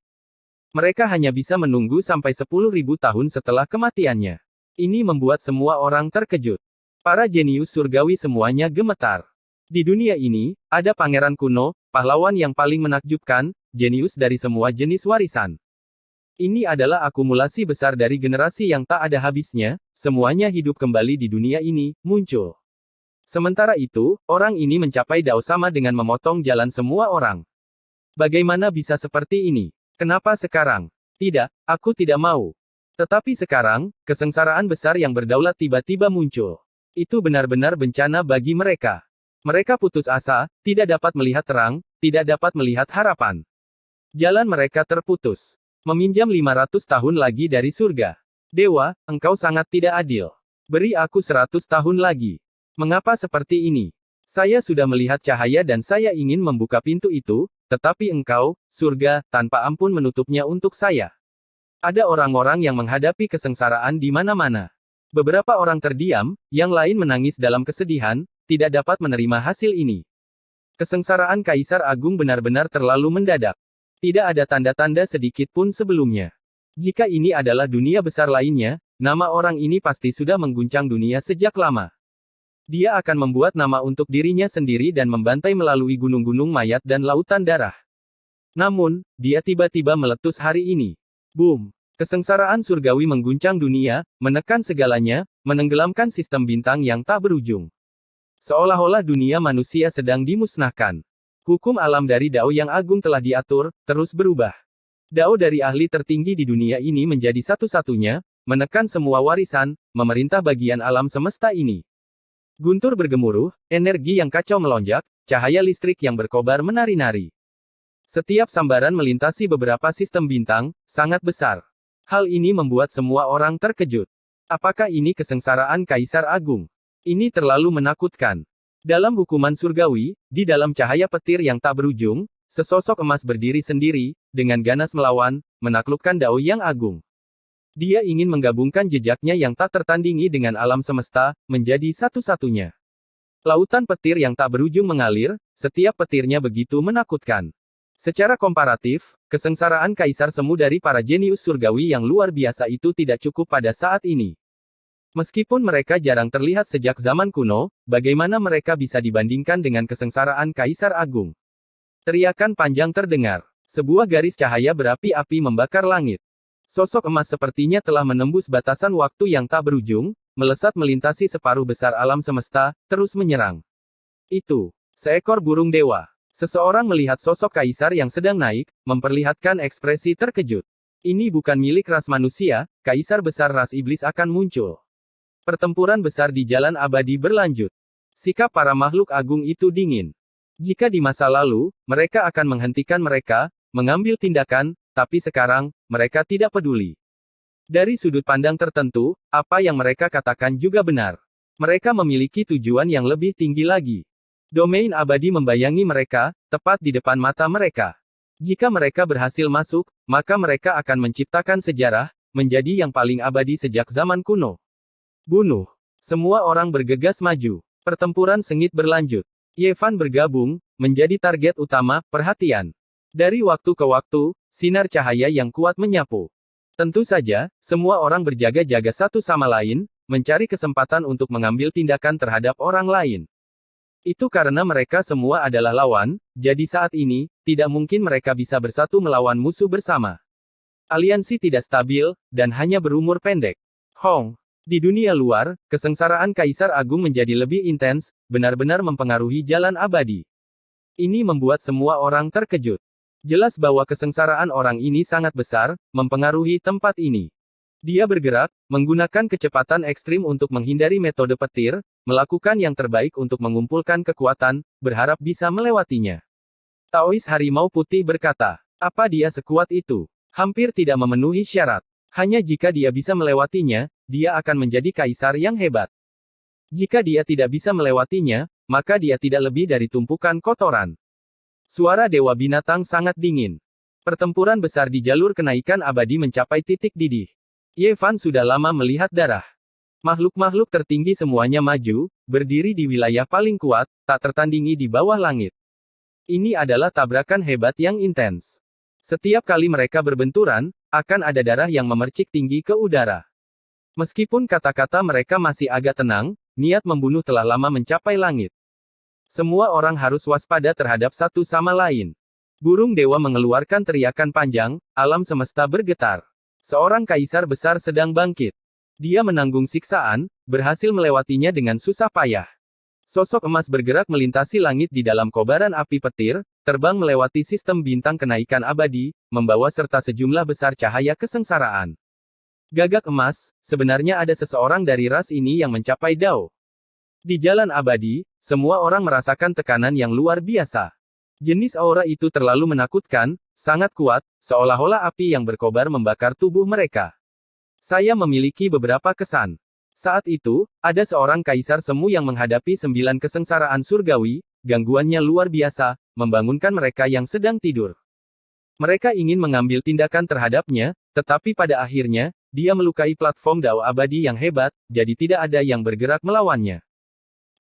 Mereka hanya bisa menunggu sampai 10.000 tahun setelah kematiannya. Ini membuat semua orang terkejut. Para jenius surgawi semuanya gemetar. Di dunia ini, ada pangeran kuno, pahlawan yang paling menakjubkan, jenius dari semua jenis warisan. Ini adalah akumulasi besar dari generasi yang tak ada habisnya, semuanya hidup kembali di dunia ini, muncul. Sementara itu, orang ini mencapai Dao sama dengan memotong jalan semua orang. Bagaimana bisa seperti ini? Kenapa sekarang? Tidak, aku tidak mau. Tetapi sekarang, kesengsaraan besar yang berdaulat tiba-tiba muncul. Itu benar-benar bencana bagi mereka. Mereka putus asa, tidak dapat melihat terang, tidak dapat melihat harapan. Jalan mereka terputus. Meminjam 500 tahun lagi dari surga. Dewa, engkau sangat tidak adil. Beri aku 100 tahun lagi. Mengapa seperti ini? Saya sudah melihat cahaya dan saya ingin membuka pintu itu, tetapi engkau, surga, tanpa ampun menutupnya untuk saya. Ada orang-orang yang menghadapi kesengsaraan di mana-mana. Beberapa orang terdiam, yang lain menangis dalam kesedihan, tidak dapat menerima hasil ini. Kesengsaraan Kaisar Agung benar-benar terlalu mendadak. Tidak ada tanda-tanda sedikit pun sebelumnya. Jika ini adalah dunia besar lainnya, nama orang ini pasti sudah mengguncang dunia sejak lama. Dia akan membuat nama untuk dirinya sendiri dan membantai melalui gunung-gunung mayat dan lautan darah. Namun, dia tiba-tiba meletus hari ini. Boom! Kesengsaraan surgawi mengguncang dunia, menekan segalanya, menenggelamkan sistem bintang yang tak berujung. Seolah-olah dunia manusia sedang dimusnahkan. Hukum alam dari Dao yang agung telah diatur, terus berubah. Dao dari ahli tertinggi di dunia ini menjadi satu-satunya, menekan semua warisan, memerintah bagian alam semesta ini. Guntur bergemuruh, energi yang kacau melonjak, cahaya listrik yang berkobar menari-nari. Setiap sambaran melintasi beberapa sistem bintang, sangat besar. Hal ini membuat semua orang terkejut. Apakah ini kesengsaraan Kaisar Agung? Ini terlalu menakutkan. Dalam hukuman surgawi, di dalam cahaya petir yang tak berujung, sesosok emas berdiri sendiri, dengan ganas melawan, menaklukkan Dao yang agung. Dia ingin menggabungkan jejaknya yang tak tertandingi dengan alam semesta, menjadi satu-satunya. Lautan petir yang tak berujung mengalir, setiap petirnya begitu menakutkan. Secara komparatif, kesengsaraan Kaisar Semu dari para jenius surgawi yang luar biasa itu tidak cukup pada saat ini. Meskipun mereka jarang terlihat sejak zaman kuno, bagaimana mereka bisa dibandingkan dengan kesengsaraan Kaisar Agung? Teriakan panjang terdengar. Sebuah garis cahaya berapi-api membakar langit. Sosok emas sepertinya telah menembus batasan waktu yang tak berujung, melesat melintasi separuh besar alam semesta, terus menyerang. Itu seekor burung dewa. Seseorang melihat sosok kaisar yang sedang naik, memperlihatkan ekspresi terkejut. Ini bukan milik ras manusia, kaisar besar ras iblis akan muncul. Pertempuran besar di jalan abadi berlanjut. Sikap para makhluk agung itu dingin. Jika di masa lalu, mereka akan menghentikan mereka, mengambil tindakan, tapi sekarang, mereka tidak peduli. Dari sudut pandang tertentu, apa yang mereka katakan juga benar. Mereka memiliki tujuan yang lebih tinggi lagi. Domain abadi membayangi mereka, tepat di depan mata mereka. Jika mereka berhasil masuk, maka mereka akan menciptakan sejarah, menjadi yang paling abadi sejak zaman kuno. Bunuh. Semua orang bergegas maju. Pertempuran sengit berlanjut. Yevan bergabung, menjadi target utama, perhatian. Dari waktu ke waktu, sinar cahaya yang kuat menyapu. Tentu saja, semua orang berjaga-jaga satu sama lain, mencari kesempatan untuk mengambil tindakan terhadap orang lain. Itu karena mereka semua adalah lawan, jadi saat ini, tidak mungkin mereka bisa bersatu melawan musuh bersama. Aliansi tidak stabil, dan hanya berumur pendek. Hong. Di dunia luar, kesengsaraan Kaisar Agung menjadi lebih intens, benar-benar mempengaruhi jalan abadi. Ini membuat semua orang terkejut. Jelas bahwa kesengsaraan orang ini sangat besar, mempengaruhi tempat ini. Dia bergerak, menggunakan kecepatan ekstrim untuk menghindari metode petir, melakukan yang terbaik untuk mengumpulkan kekuatan, berharap bisa melewatinya. Taois Harimau Putih berkata, apa dia sekuat itu? Hampir tidak memenuhi syarat. Hanya jika dia bisa melewatinya, dia akan menjadi kaisar yang hebat. Jika dia tidak bisa melewatinya, maka dia tidak lebih dari tumpukan kotoran. Suara Dewa Binatang sangat dingin. Pertempuran besar di jalur kenaikan abadi mencapai titik didih. Yevan sudah lama melihat darah. Makhluk-makhluk tertinggi semuanya maju, berdiri di wilayah paling kuat, tak tertandingi di bawah langit. Ini adalah tabrakan hebat yang intens. Setiap kali mereka berbenturan, akan ada darah yang memercik tinggi ke udara. Meskipun kata-kata mereka masih agak tenang, niat membunuh telah lama mencapai langit. Semua orang harus waspada terhadap satu sama lain. Burung dewa mengeluarkan teriakan panjang, alam semesta bergetar. Seorang kaisar besar sedang bangkit. Dia menanggung siksaan, berhasil melewatinya dengan susah payah. Sosok emas bergerak melintasi langit di dalam kobaran api petir, terbang melewati sistem bintang kenaikan abadi, membawa serta sejumlah besar cahaya kesengsaraan. Gagak emas, sebenarnya ada seseorang dari ras ini yang mencapai Dao. Di jalan abadi, semua orang merasakan tekanan yang luar biasa. Jenis aura itu terlalu menakutkan, sangat kuat, seolah-olah api yang berkobar membakar tubuh mereka. Saya memiliki beberapa kesan. Saat itu, ada seorang kaisar semu yang menghadapi 9 kesengsaraan surgawi, gangguannya luar biasa, membangunkan mereka yang sedang tidur. Mereka ingin mengambil tindakan terhadapnya, tetapi pada akhirnya, dia melukai platform Dao abadi yang hebat, jadi tidak ada yang bergerak melawannya.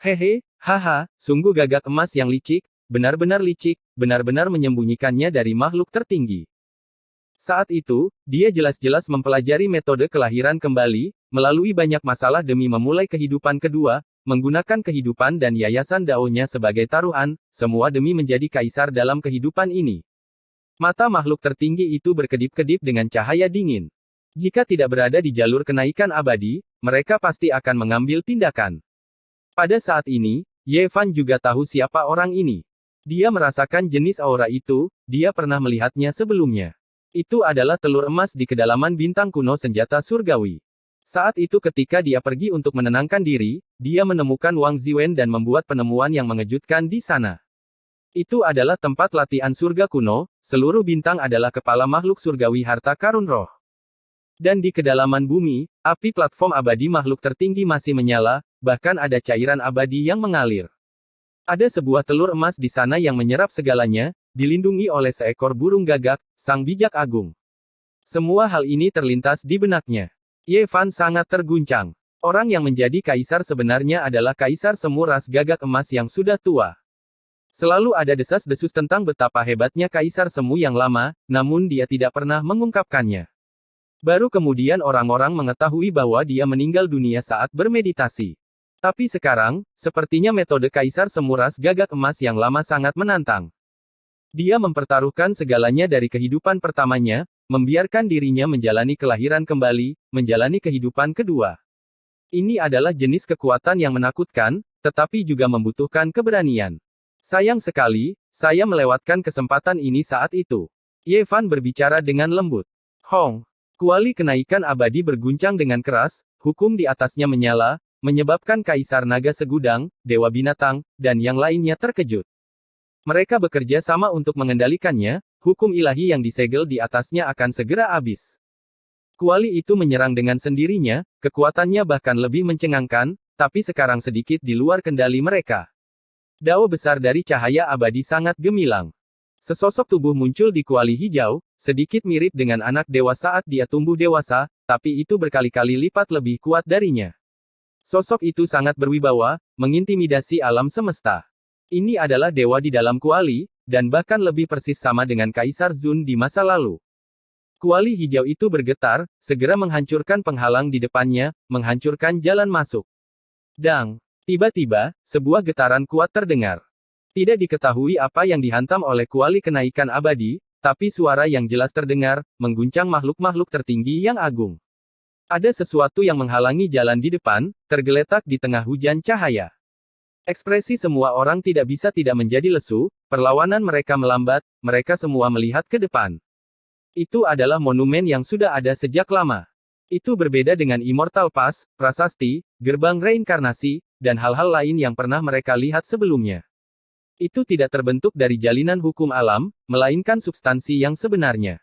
Hehe, haha, sungguh gagak emas yang licik, benar-benar licik, benar-benar menyembunyikannya dari makhluk tertinggi. Saat itu, dia jelas-jelas mempelajari metode kelahiran kembali, melalui banyak masalah demi memulai kehidupan kedua, menggunakan kehidupan dan yayasan Dao-nya sebagai taruhan, semua demi menjadi kaisar dalam kehidupan ini. Mata makhluk tertinggi itu berkedip-kedip dengan cahaya dingin. Jika tidak berada di jalur kenaikan abadi, mereka pasti akan mengambil tindakan. Pada saat ini, Ye Fan juga tahu siapa orang ini. Dia merasakan jenis aura itu, dia pernah melihatnya sebelumnya. Itu adalah telur emas di kedalaman bintang kuno senjata surgawi. Saat itu ketika dia pergi untuk menenangkan diri, dia menemukan Wang Ziwen dan membuat penemuan yang mengejutkan di sana. Itu adalah tempat latihan surga kuno, seluruh bintang adalah kepala makhluk surgawi harta karun roh. Dan di kedalaman bumi, api platform abadi makhluk tertinggi masih menyala, bahkan ada cairan abadi yang mengalir. Ada sebuah telur emas di sana yang menyerap segalanya, dilindungi oleh seekor burung gagak, sang bijak agung. Semua hal ini terlintas di benaknya. Ye Fan sangat terguncang. Orang yang menjadi kaisar sebenarnya adalah kaisar semu ras gagak emas yang sudah tua. Selalu ada desas-desus tentang betapa hebatnya kaisar semu yang lama, namun dia tidak pernah mengungkapkannya. Baru kemudian orang-orang mengetahui bahwa dia meninggal dunia saat bermeditasi. Tapi sekarang, sepertinya metode kaisar semu ras gagak emas yang lama sangat menantang. Dia mempertaruhkan segalanya dari kehidupan pertamanya, membiarkan dirinya menjalani kelahiran kembali, menjalani kehidupan kedua. Ini adalah jenis kekuatan yang menakutkan, tetapi juga membutuhkan keberanian. Sayang sekali, saya melewatkan kesempatan ini saat itu. Ye Fan berbicara dengan lembut. Hong. Kuali kenaikan abadi berguncang dengan keras, hukum di atasnya menyala, menyebabkan Kaisar Naga Segudang, Dewa Binatang, dan yang lainnya terkejut. Mereka bekerja sama untuk mengendalikannya, hukum ilahi yang disegel di atasnya akan segera habis. Kuali itu menyerang dengan sendirinya, kekuatannya bahkan lebih mencengangkan, tapi sekarang sedikit di luar kendali mereka. Dao besar dari cahaya abadi sangat gemilang. Sesosok tubuh muncul di kuali hijau, sedikit mirip dengan anak dewa saat dia tumbuh dewasa, tapi itu berkali-kali lipat lebih kuat darinya. Sosok itu sangat berwibawa, mengintimidasi alam semesta. Ini adalah dewa di dalam kuali, dan bahkan lebih persis sama dengan Kaisar Zun di masa lalu. Kuali hijau itu bergetar, segera menghancurkan penghalang di depannya, menghancurkan jalan masuk. Dang! Tiba-tiba, sebuah getaran kuat terdengar. Tidak diketahui apa yang dihantam oleh kuali kenaikan abadi, tapi suara yang jelas terdengar, mengguncang makhluk-makhluk tertinggi yang agung. Ada sesuatu yang menghalangi jalan di depan, tergeletak di tengah hujan cahaya. Ekspresi semua orang tidak bisa tidak menjadi lesu, perlawanan mereka melambat, mereka semua melihat ke depan. Itu adalah monumen yang sudah ada sejak lama. Itu berbeda dengan Immortal Pass, prasasti, gerbang reinkarnasi, dan hal-hal lain yang pernah mereka lihat sebelumnya. Itu tidak terbentuk dari jalinan hukum alam, melainkan substansi yang sebenarnya.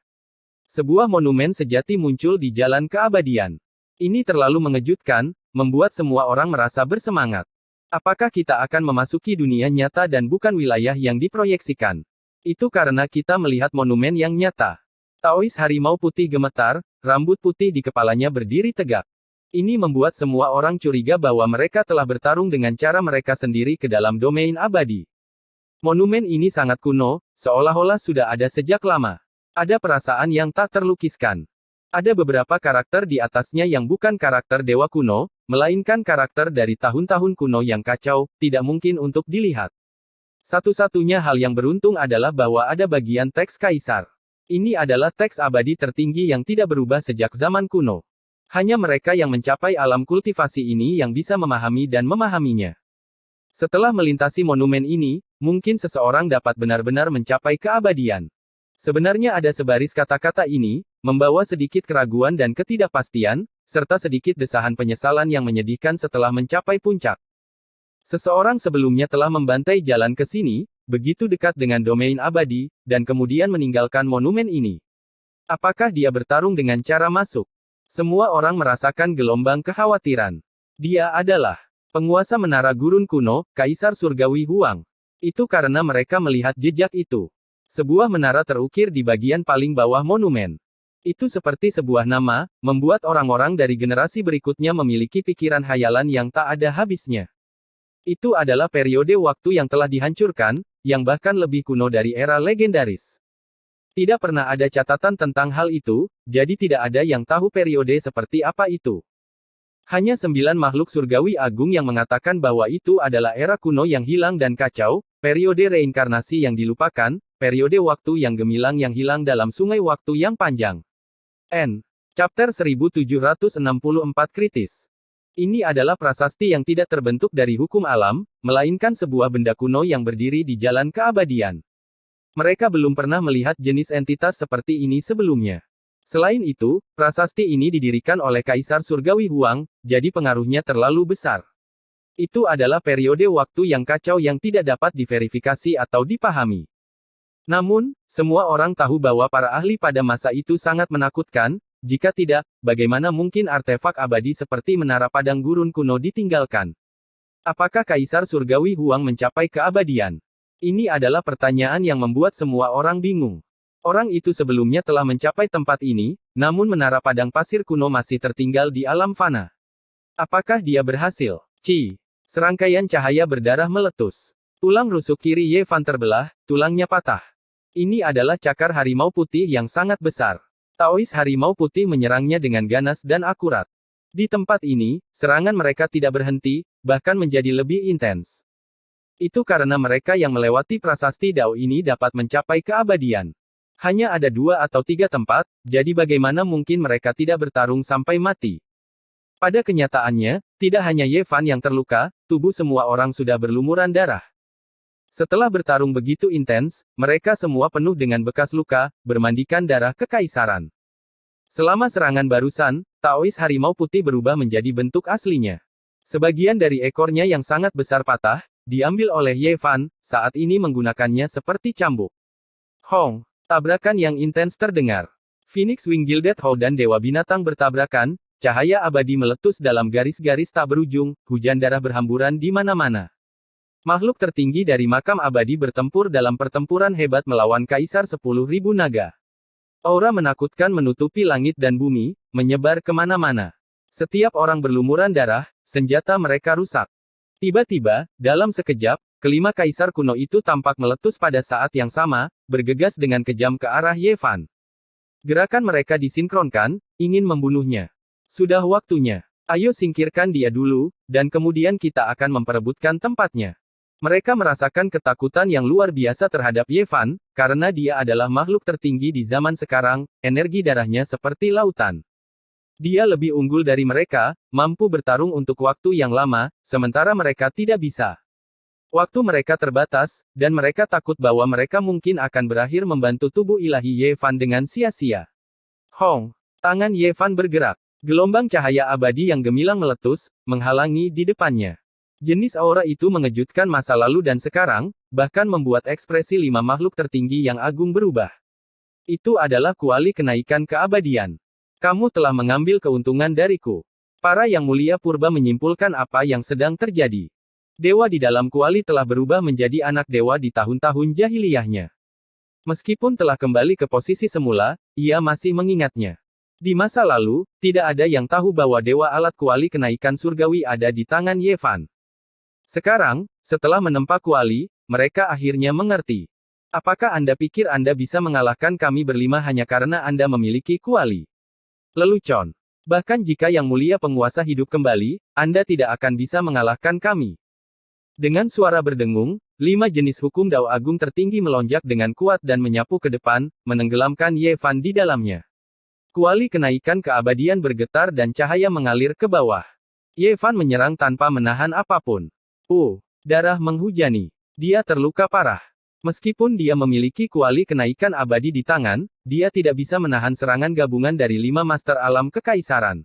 Sebuah monumen sejati muncul di jalan keabadian. Ini terlalu mengejutkan, membuat semua orang merasa bersemangat. Apakah kita akan memasuki dunia nyata dan bukan wilayah yang diproyeksikan? Itu karena kita melihat monumen yang nyata. Taois harimau putih gemetar, rambut putih di kepalanya berdiri tegak. Ini membuat semua orang curiga bahwa mereka telah bertarung dengan cara mereka sendiri ke dalam domain abadi. Monumen ini sangat kuno, seolah-olah sudah ada sejak lama. Ada perasaan yang tak terlukiskan. Ada beberapa karakter di atasnya yang bukan karakter dewa kuno, melainkan karakter dari tahun-tahun kuno yang kacau, tidak mungkin untuk dilihat. Satu-satunya hal yang beruntung adalah bahwa ada bagian teks kaisar. Ini adalah teks abadi tertinggi yang tidak berubah sejak zaman kuno. Hanya mereka yang mencapai alam kultivasi ini yang bisa memahami dan memahaminya. Setelah melintasi monumen ini, mungkin seseorang dapat benar-benar mencapai keabadian. Sebenarnya ada sebaris kata-kata ini, membawa sedikit keraguan dan ketidakpastian, serta sedikit desahan penyesalan yang menyedihkan setelah mencapai puncak. Seseorang sebelumnya telah membantai jalan ke sini, begitu dekat dengan domain abadi, dan kemudian meninggalkan monumen ini. Apakah dia bertarung dengan cara masuk? Semua orang merasakan gelombang kekhawatiran. Dia adalah penguasa menara gurun kuno, Kaisar Surgawi Huang. Itu karena mereka melihat jejak itu. Sebuah menara terukir di bagian paling bawah monumen. Itu seperti sebuah nama, membuat orang-orang dari generasi berikutnya memiliki pikiran hayalan yang tak ada habisnya. Itu adalah periode waktu yang telah dihancurkan, yang bahkan lebih kuno dari era legendaris. Tidak pernah ada catatan tentang hal itu, jadi tidak ada yang tahu periode seperti apa itu. Hanya 9 makhluk surgawi agung yang mengatakan bahwa itu adalah era kuno yang hilang dan kacau, periode reinkarnasi yang dilupakan, periode waktu yang gemilang yang hilang dalam sungai waktu yang panjang. Chapter 1764 Kritis. Ini adalah prasasti yang tidak terbentuk dari hukum alam, melainkan sebuah benda kuno yang berdiri di jalan keabadian. Mereka belum pernah melihat jenis entitas seperti ini sebelumnya. Selain itu, prasasti ini didirikan oleh Kaisar Surgawi Huang, jadi pengaruhnya terlalu besar. Itu adalah periode waktu yang kacau yang tidak dapat diverifikasi atau dipahami. Namun, semua orang tahu bahwa para ahli pada masa itu sangat menakutkan. Jika tidak, bagaimana mungkin artefak abadi seperti Menara Padang Gurun kuno ditinggalkan? Apakah Kaisar Surgawi Huang mencapai keabadian? Ini adalah pertanyaan yang membuat semua orang bingung. Orang itu sebelumnya telah mencapai tempat ini, namun Menara Padang Pasir kuno masih tertinggal di alam fana. Apakah dia berhasil? Serangkaian cahaya berdarah meletus. Tulang rusuk kiri Ye Fan terbelah, tulangnya patah. Ini adalah cakar harimau putih yang sangat besar. Taois harimau putih menyerangnya dengan ganas dan akurat. Di tempat ini, serangan mereka tidak berhenti, bahkan menjadi lebih intens. Itu karena mereka yang melewati prasasti Dao ini dapat mencapai keabadian. Hanya ada 2 atau 3 tempat, jadi bagaimana mungkin mereka tidak bertarung sampai mati? Pada kenyataannya, tidak hanya Ye Fan yang terluka, tubuh semua orang sudah berlumuran darah. Setelah bertarung begitu intens, mereka semua penuh dengan bekas luka, bermandikan darah kekaisaran. Selama serangan barusan, Taois harimau putih berubah menjadi bentuk aslinya. Sebagian dari ekornya yang sangat besar patah, diambil oleh Ye Fan, saat ini menggunakannya seperti cambuk. Hong! Tabrakan yang intens terdengar. Phoenix Wing Gilded Hao dan Dewa Binatang bertabrakan, cahaya abadi meletus dalam garis-garis tak berujung, hujan darah berhamburan di mana-mana. Makhluk tertinggi dari makam abadi bertempur dalam pertempuran hebat melawan Kaisar 10.000 naga. Aura menakutkan menutupi langit dan bumi, menyebar kemana-mana. Setiap orang berlumuran darah, senjata mereka rusak. Tiba-tiba, dalam sekejap, kelima kaisar kuno itu tampak meletus pada saat yang sama, bergegas dengan kejam ke arah Ye Fan. Gerakan mereka disinkronkan, ingin membunuhnya. Sudah waktunya. Ayo singkirkan dia dulu, dan kemudian kita akan memperebutkan tempatnya. Mereka merasakan ketakutan yang luar biasa terhadap Ye Fan, karena dia adalah makhluk tertinggi di zaman sekarang, energi darahnya seperti lautan. Dia lebih unggul dari mereka, mampu bertarung untuk waktu yang lama, sementara mereka tidak bisa. Waktu mereka terbatas, dan mereka takut bahwa mereka mungkin akan berakhir membantu tubuh ilahi Ye Fan dengan sia-sia. Hong! Tangan Ye Fan bergerak. Gelombang cahaya abadi yang gemilang meletus, menghalangi di depannya. Jenis aura itu mengejutkan masa lalu dan sekarang, bahkan membuat ekspresi 5 makhluk tertinggi yang agung berubah. Itu adalah kuali kenaikan keabadian. Kamu telah mengambil keuntungan dariku. Para yang mulia purba menyimpulkan apa yang sedang terjadi. Dewa di dalam kuali telah berubah menjadi anak dewa di tahun-tahun jahiliyahnya. Meskipun telah kembali ke posisi semula, ia masih mengingatnya. Di masa lalu, tidak ada yang tahu bahwa dewa alat kuali kenaikan surgawi ada di tangan Ye Fan. Sekarang, setelah menempa kuali, mereka akhirnya mengerti. Apakah Anda pikir Anda bisa mengalahkan kami berlima hanya karena Anda memiliki kuali? Lelucon. Bahkan jika Yang Mulia Penguasa hidup kembali, Anda tidak akan bisa mengalahkan kami. Dengan suara berdengung, 5 jenis hukum Dao Agung tertinggi melonjak dengan kuat dan menyapu ke depan, menenggelamkan Ye Fan di dalamnya. Kuali kenaikan keabadian bergetar dan cahaya mengalir ke bawah. Ye Fan menyerang tanpa menahan apapun. Darah menghujani. Dia terluka parah. Meskipun dia memiliki kuali kenaikan abadi di tangan, dia tidak bisa menahan serangan gabungan dari 5 master alam kekaisaran.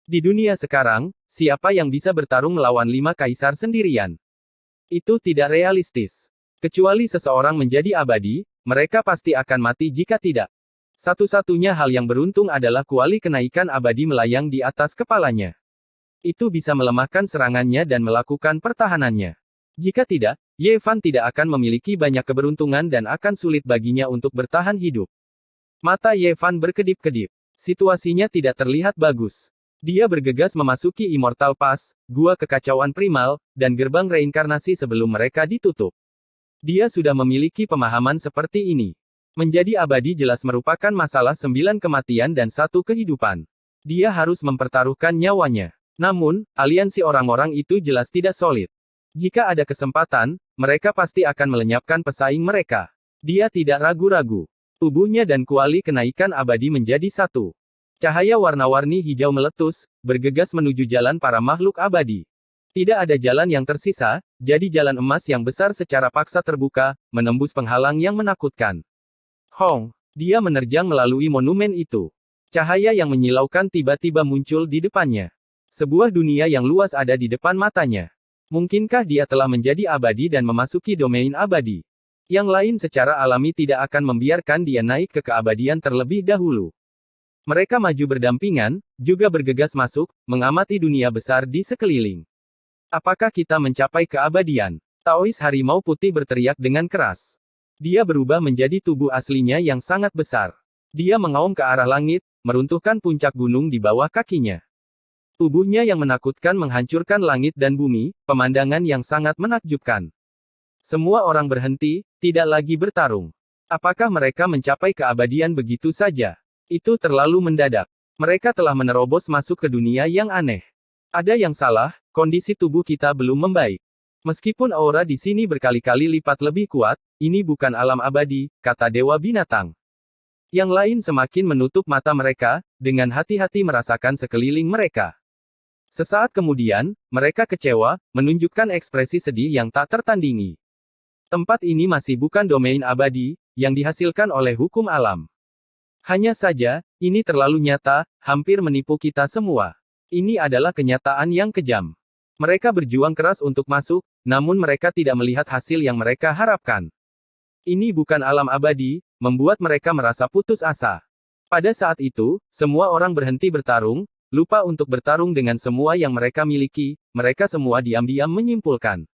Di dunia sekarang, siapa yang bisa bertarung melawan 5 kaisar sendirian? Itu tidak realistis. Kecuali seseorang menjadi abadi, mereka pasti akan mati jika tidak. Satu-satunya hal yang beruntung adalah kuali kenaikan abadi melayang di atas kepalanya. Itu bisa melemahkan serangannya dan melakukan pertahanannya. Jika tidak, Ye Fan tidak akan memiliki banyak keberuntungan dan akan sulit baginya untuk bertahan hidup. Mata Ye Fan berkedip-kedip. Situasinya tidak terlihat bagus. Dia bergegas memasuki Immortal Pass, gua kekacauan primal, dan gerbang reinkarnasi sebelum mereka ditutup. Dia sudah memiliki pemahaman seperti ini. Menjadi abadi jelas merupakan masalah 9 kematian dan 1 kehidupan. Dia harus mempertaruhkan nyawanya. Namun, aliansi orang-orang itu jelas tidak solid. Jika ada kesempatan, mereka pasti akan melenyapkan pesaing mereka. Dia tidak ragu-ragu. Tubuhnya dan kuali kenaikan abadi menjadi satu. Cahaya warna-warni hijau meletus, bergegas menuju jalan para makhluk abadi. Tidak ada jalan yang tersisa, jadi jalan emas yang besar secara paksa terbuka, menembus penghalang yang menakutkan. Hong, dia menerjang melalui monumen itu. Cahaya yang menyilaukan tiba-tiba muncul di depannya. Sebuah dunia yang luas ada di depan matanya. Mungkinkah dia telah menjadi abadi dan memasuki domain abadi? Yang lain secara alami tidak akan membiarkan dia naik ke keabadian terlebih dahulu. Mereka maju berdampingan, juga bergegas masuk, mengamati dunia besar di sekeliling. Apakah kita mencapai keabadian? Taois harimau putih berteriak dengan keras. Dia berubah menjadi tubuh aslinya yang sangat besar. Dia mengaum ke arah langit, meruntuhkan puncak gunung di bawah kakinya. Tubuhnya yang menakutkan menghancurkan langit dan bumi, pemandangan yang sangat menakjubkan. Semua orang berhenti, tidak lagi bertarung. Apakah mereka mencapai keabadian begitu saja? Itu terlalu mendadak. Mereka telah menerobos masuk ke dunia yang aneh. Ada yang salah, kondisi tubuh kita belum membaik. Meskipun aura di sini berkali-kali lipat lebih kuat, ini bukan alam abadi, kata Dewa Binatang. Yang lain semakin menutup mata mereka, dengan hati-hati merasakan sekeliling mereka. Sesaat kemudian, mereka kecewa, menunjukkan ekspresi sedih yang tak tertandingi. Tempat ini masih bukan domain abadi, yang dihasilkan oleh hukum alam. Hanya saja, ini terlalu nyata, hampir menipu kita semua. Ini adalah kenyataan yang kejam. Mereka berjuang keras untuk masuk, namun mereka tidak melihat hasil yang mereka harapkan. Ini bukan alam abadi, membuat mereka merasa putus asa. Pada saat itu, semua orang berhenti bertarung, lupa untuk bertarung dengan semua yang mereka miliki, mereka semua diam-diam menyimpulkan.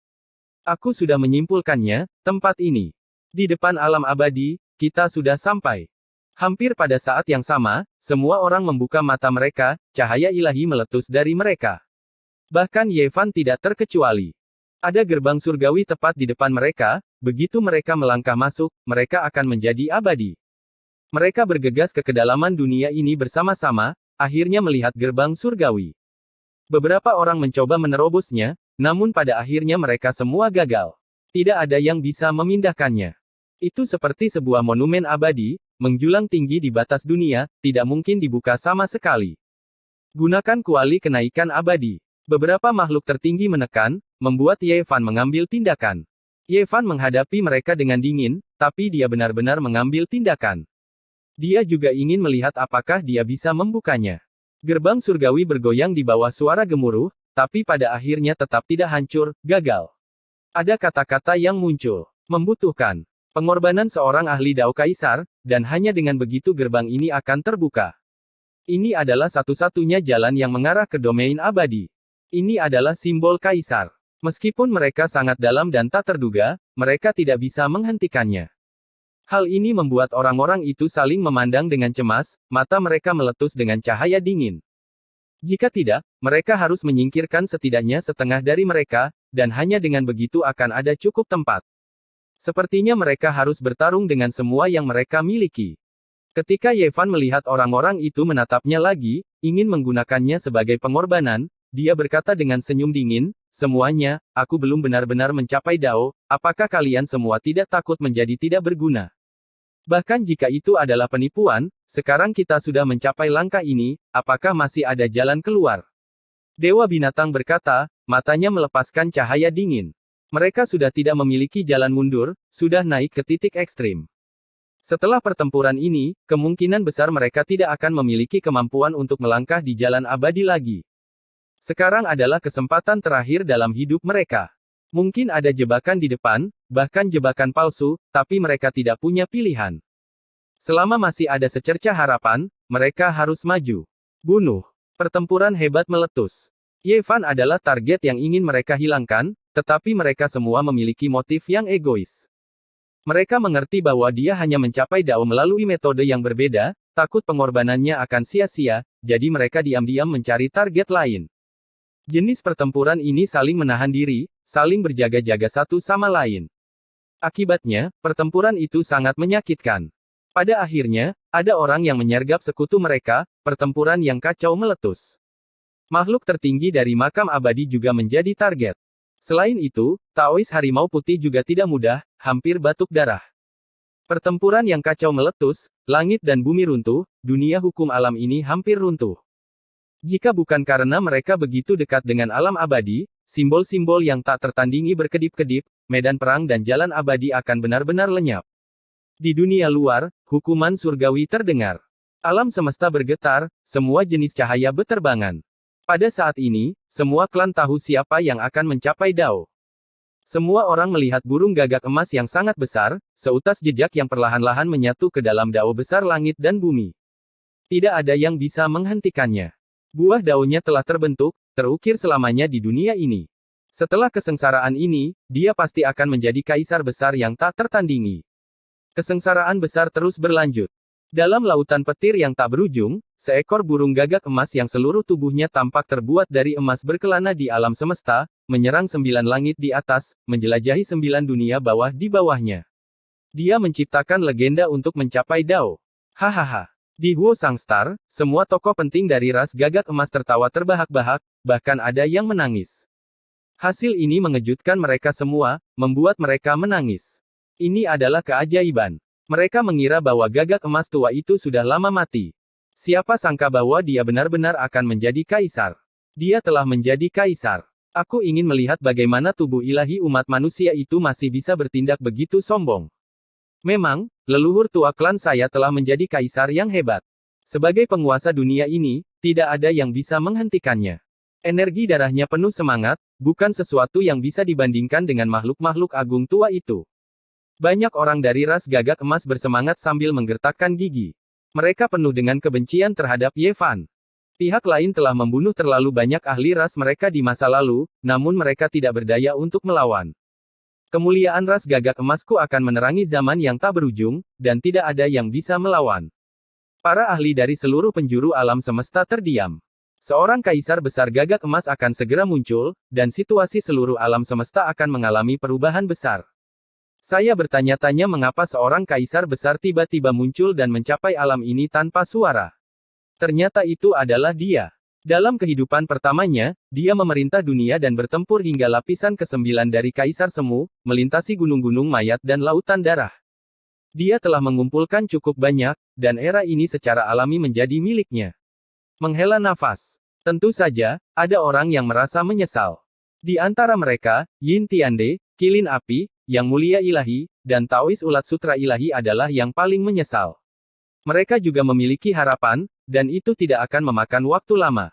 Aku sudah menyimpulkannya, tempat ini. Di depan alam abadi, kita sudah sampai. Hampir pada saat yang sama, semua orang membuka mata mereka, cahaya ilahi meletus dari mereka. Bahkan Yevan tidak terkecuali. Ada gerbang surgawi tepat di depan mereka, begitu mereka melangkah masuk, mereka akan menjadi abadi. Mereka bergegas ke kedalaman dunia ini bersama-sama, akhirnya melihat gerbang surgawi. Beberapa orang mencoba menerobosnya, namun pada akhirnya mereka semua gagal. Tidak ada yang bisa memindahkannya. Itu seperti sebuah monumen abadi, menjulang tinggi di batas dunia, tidak mungkin dibuka sama sekali. Gunakan kuali kenaikan abadi. Beberapa makhluk tertinggi menekan, membuat Yevan mengambil tindakan. Yevan menghadapi mereka dengan dingin, tapi dia benar-benar mengambil tindakan. Dia juga ingin melihat apakah dia bisa membukanya. Gerbang surgawi bergoyang di bawah suara gemuruh, tapi pada akhirnya tetap tidak hancur, gagal. Ada kata-kata yang muncul. Membutuhkan pengorbanan seorang ahli Dao Kaisar, dan hanya dengan begitu gerbang ini akan terbuka. Ini adalah satu-satunya jalan yang mengarah ke domain abadi. Ini adalah simbol Kaisar. Meskipun mereka sangat dalam dan tak terduga, mereka tidak bisa menghentikannya. Hal ini membuat orang-orang itu saling memandang dengan cemas, mata mereka meletus dengan cahaya dingin. Jika tidak, mereka harus menyingkirkan setidaknya setengah dari mereka, dan hanya dengan begitu akan ada cukup tempat. Sepertinya mereka harus bertarung dengan semua yang mereka miliki. Ketika Yevan melihat orang-orang itu menatapnya lagi, ingin menggunakannya sebagai pengorbanan, dia berkata dengan senyum dingin, "Semuanya, aku belum benar-benar mencapai Dao, apakah kalian semua tidak takut menjadi tidak berguna? Bahkan jika itu adalah penipuan, sekarang kita sudah mencapai langkah ini, apakah masih ada jalan keluar?" Dewa Binatang berkata, matanya melepaskan cahaya dingin. Mereka sudah tidak memiliki jalan mundur, sudah naik ke titik ekstrim. Setelah pertempuran ini, kemungkinan besar mereka tidak akan memiliki kemampuan untuk melangkah di jalan abadi lagi. Sekarang adalah kesempatan terakhir dalam hidup mereka. Mungkin ada jebakan di depan, bahkan jebakan palsu, tapi mereka tidak punya pilihan. Selama masih ada secercah harapan, mereka harus maju. Bunuh. Pertempuran hebat meletus. Yevan adalah target yang ingin mereka hilangkan, tetapi mereka semua memiliki motif yang egois. Mereka mengerti bahwa dia hanya mencapai Dao melalui metode yang berbeda, takut pengorbanannya akan sia-sia, jadi mereka diam-diam mencari target lain. Jenis pertempuran ini saling menahan diri, saling berjaga-jaga satu sama lain. Akibatnya, pertempuran itu sangat menyakitkan. Pada akhirnya, ada orang yang menyergap sekutu mereka, pertempuran yang kacau meletus. Makhluk tertinggi dari makam abadi juga menjadi target. Selain itu, Taois harimau putih juga tidak mudah, hampir batuk darah. Pertempuran yang kacau meletus, langit dan bumi runtuh, dunia hukum alam ini hampir runtuh. Jika bukan karena mereka begitu dekat dengan alam abadi, simbol-simbol yang tak tertandingi berkedip-kedip, medan perang dan jalan abadi akan benar-benar lenyap. Di dunia luar, hukuman surgawi terdengar. Alam semesta bergetar, semua jenis cahaya beterbangan. Pada saat ini, semua klan tahu siapa yang akan mencapai Dao. Semua orang melihat burung gagak emas yang sangat besar, seutas jejak yang perlahan-lahan menyatu ke dalam Dao besar langit dan bumi. Tidak ada yang bisa menghentikannya. Buah daunnya telah terbentuk, terukir selamanya di dunia ini. Setelah kesengsaraan ini, dia pasti akan menjadi kaisar besar yang tak tertandingi. Kesengsaraan besar terus berlanjut. Dalam lautan petir yang tak berujung, seekor burung gagak emas yang seluruh tubuhnya tampak terbuat dari emas berkelana di alam semesta, menyerang 9 langit di atas, menjelajahi 9 dunia bawah di bawahnya. Dia menciptakan legenda untuk mencapai Dao. Hahaha. Di Huo Sangstar, semua tokoh penting dari ras gagak emas tertawa terbahak-bahak, bahkan ada yang menangis. Hasil ini mengejutkan mereka semua, membuat mereka menangis. Ini adalah keajaiban. Mereka mengira bahwa gagak emas tua itu sudah lama mati. Siapa sangka bahwa dia benar-benar akan menjadi kaisar. Dia telah menjadi kaisar. Aku ingin melihat bagaimana tubuh ilahi umat manusia itu masih bisa bertindak begitu sombong. Memang, leluhur tua klan saya telah menjadi kaisar yang hebat. Sebagai penguasa dunia ini, tidak ada yang bisa menghentikannya. Energi darahnya penuh semangat, bukan sesuatu yang bisa dibandingkan dengan makhluk-makhluk agung tua itu. Banyak orang dari ras gagak emas bersemangat sambil menggertakkan gigi. Mereka penuh dengan kebencian terhadap Ye Fan. Pihak lain telah membunuh terlalu banyak ahli ras mereka di masa lalu, namun mereka tidak berdaya untuk melawan. Kemuliaan ras gagak emasku akan menerangi zaman yang tak berujung, dan tidak ada yang bisa melawan. Para ahli dari seluruh penjuru alam semesta terdiam. Seorang kaisar besar gagak emas akan segera muncul, dan situasi seluruh alam semesta akan mengalami perubahan besar. Saya bertanya-tanya mengapa seorang kaisar besar tiba-tiba muncul dan mencapai alam ini tanpa suara. Ternyata itu adalah dia. Dalam kehidupan pertamanya, dia memerintah dunia dan bertempur hingga lapisan ke-9 dari Kaisar Semu, melintasi gunung-gunung mayat dan lautan darah. Dia telah mengumpulkan cukup banyak, dan era ini secara alami menjadi miliknya. Menghela nafas. Tentu saja, ada orang yang merasa menyesal. Di antara mereka, Yin Tiande, Kilin Api, Yang Mulia Ilahi, dan Taois Ulat Sutra Ilahi adalah yang paling menyesal. Mereka juga memiliki harapan, dan itu tidak akan memakan waktu lama.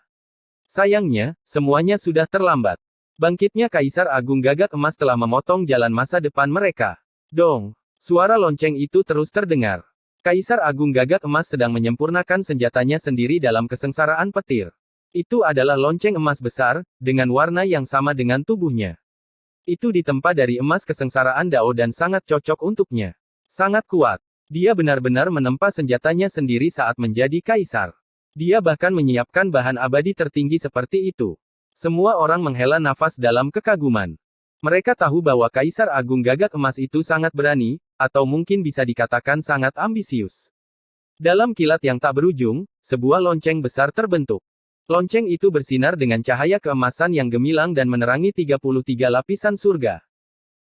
Sayangnya, semuanya sudah terlambat. Bangkitnya Kaisar Agung Gagak Emas telah memotong jalan masa depan mereka. Dong! Suara lonceng itu terus terdengar. Kaisar Agung Gagak Emas sedang menyempurnakan senjatanya sendiri dalam kesengsaraan petir. Itu adalah lonceng emas besar, dengan warna yang sama dengan tubuhnya. Itu ditempa dari emas kesengsaraan Dao dan sangat cocok untuknya. Sangat kuat. Dia benar-benar menempa senjatanya sendiri saat menjadi kaisar. Dia bahkan menyiapkan bahan abadi tertinggi seperti itu. Semua orang menghela nafas dalam kekaguman. Mereka tahu bahwa Kaisar Agung Gagak Emas itu sangat berani, atau mungkin bisa dikatakan sangat ambisius. Dalam kilat yang tak berujung, sebuah lonceng besar terbentuk. Lonceng itu bersinar dengan cahaya keemasan yang gemilang dan menerangi 33 lapisan surga.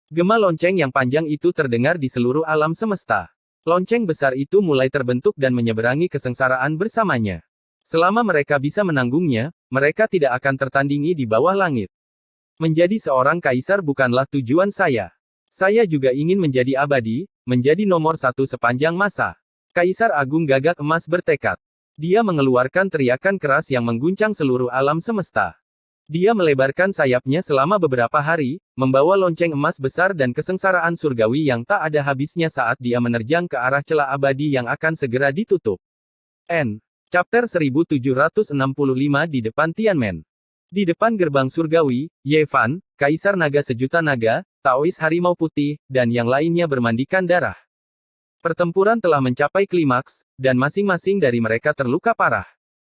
Gema lonceng yang panjang itu terdengar di seluruh alam semesta. Lonceng besar itu mulai terbentuk dan menyeberangi kesengsaraan bersamanya. Selama mereka bisa menanggungnya, mereka tidak akan tertandingi di bawah langit. Menjadi seorang kaisar bukanlah tujuan saya. Saya juga ingin menjadi abadi, menjadi nomor satu sepanjang masa. Kaisar Agung Gagak Emas bertekad. Dia mengeluarkan teriakan keras yang mengguncang seluruh alam semesta. Dia melebarkan sayapnya selama beberapa hari, membawa lonceng emas besar dan kesengsaraan surgawi yang tak ada habisnya saat dia menerjang ke arah celah abadi yang akan segera ditutup. N. Chapter 1765 di depan Tianmen. Di depan gerbang surgawi, Ye Fan, Kaisar Naga Sejuta Naga, Taois Harimau Putih, dan yang lainnya bermandikan darah. Pertempuran telah mencapai klimaks, dan masing-masing dari mereka terluka parah.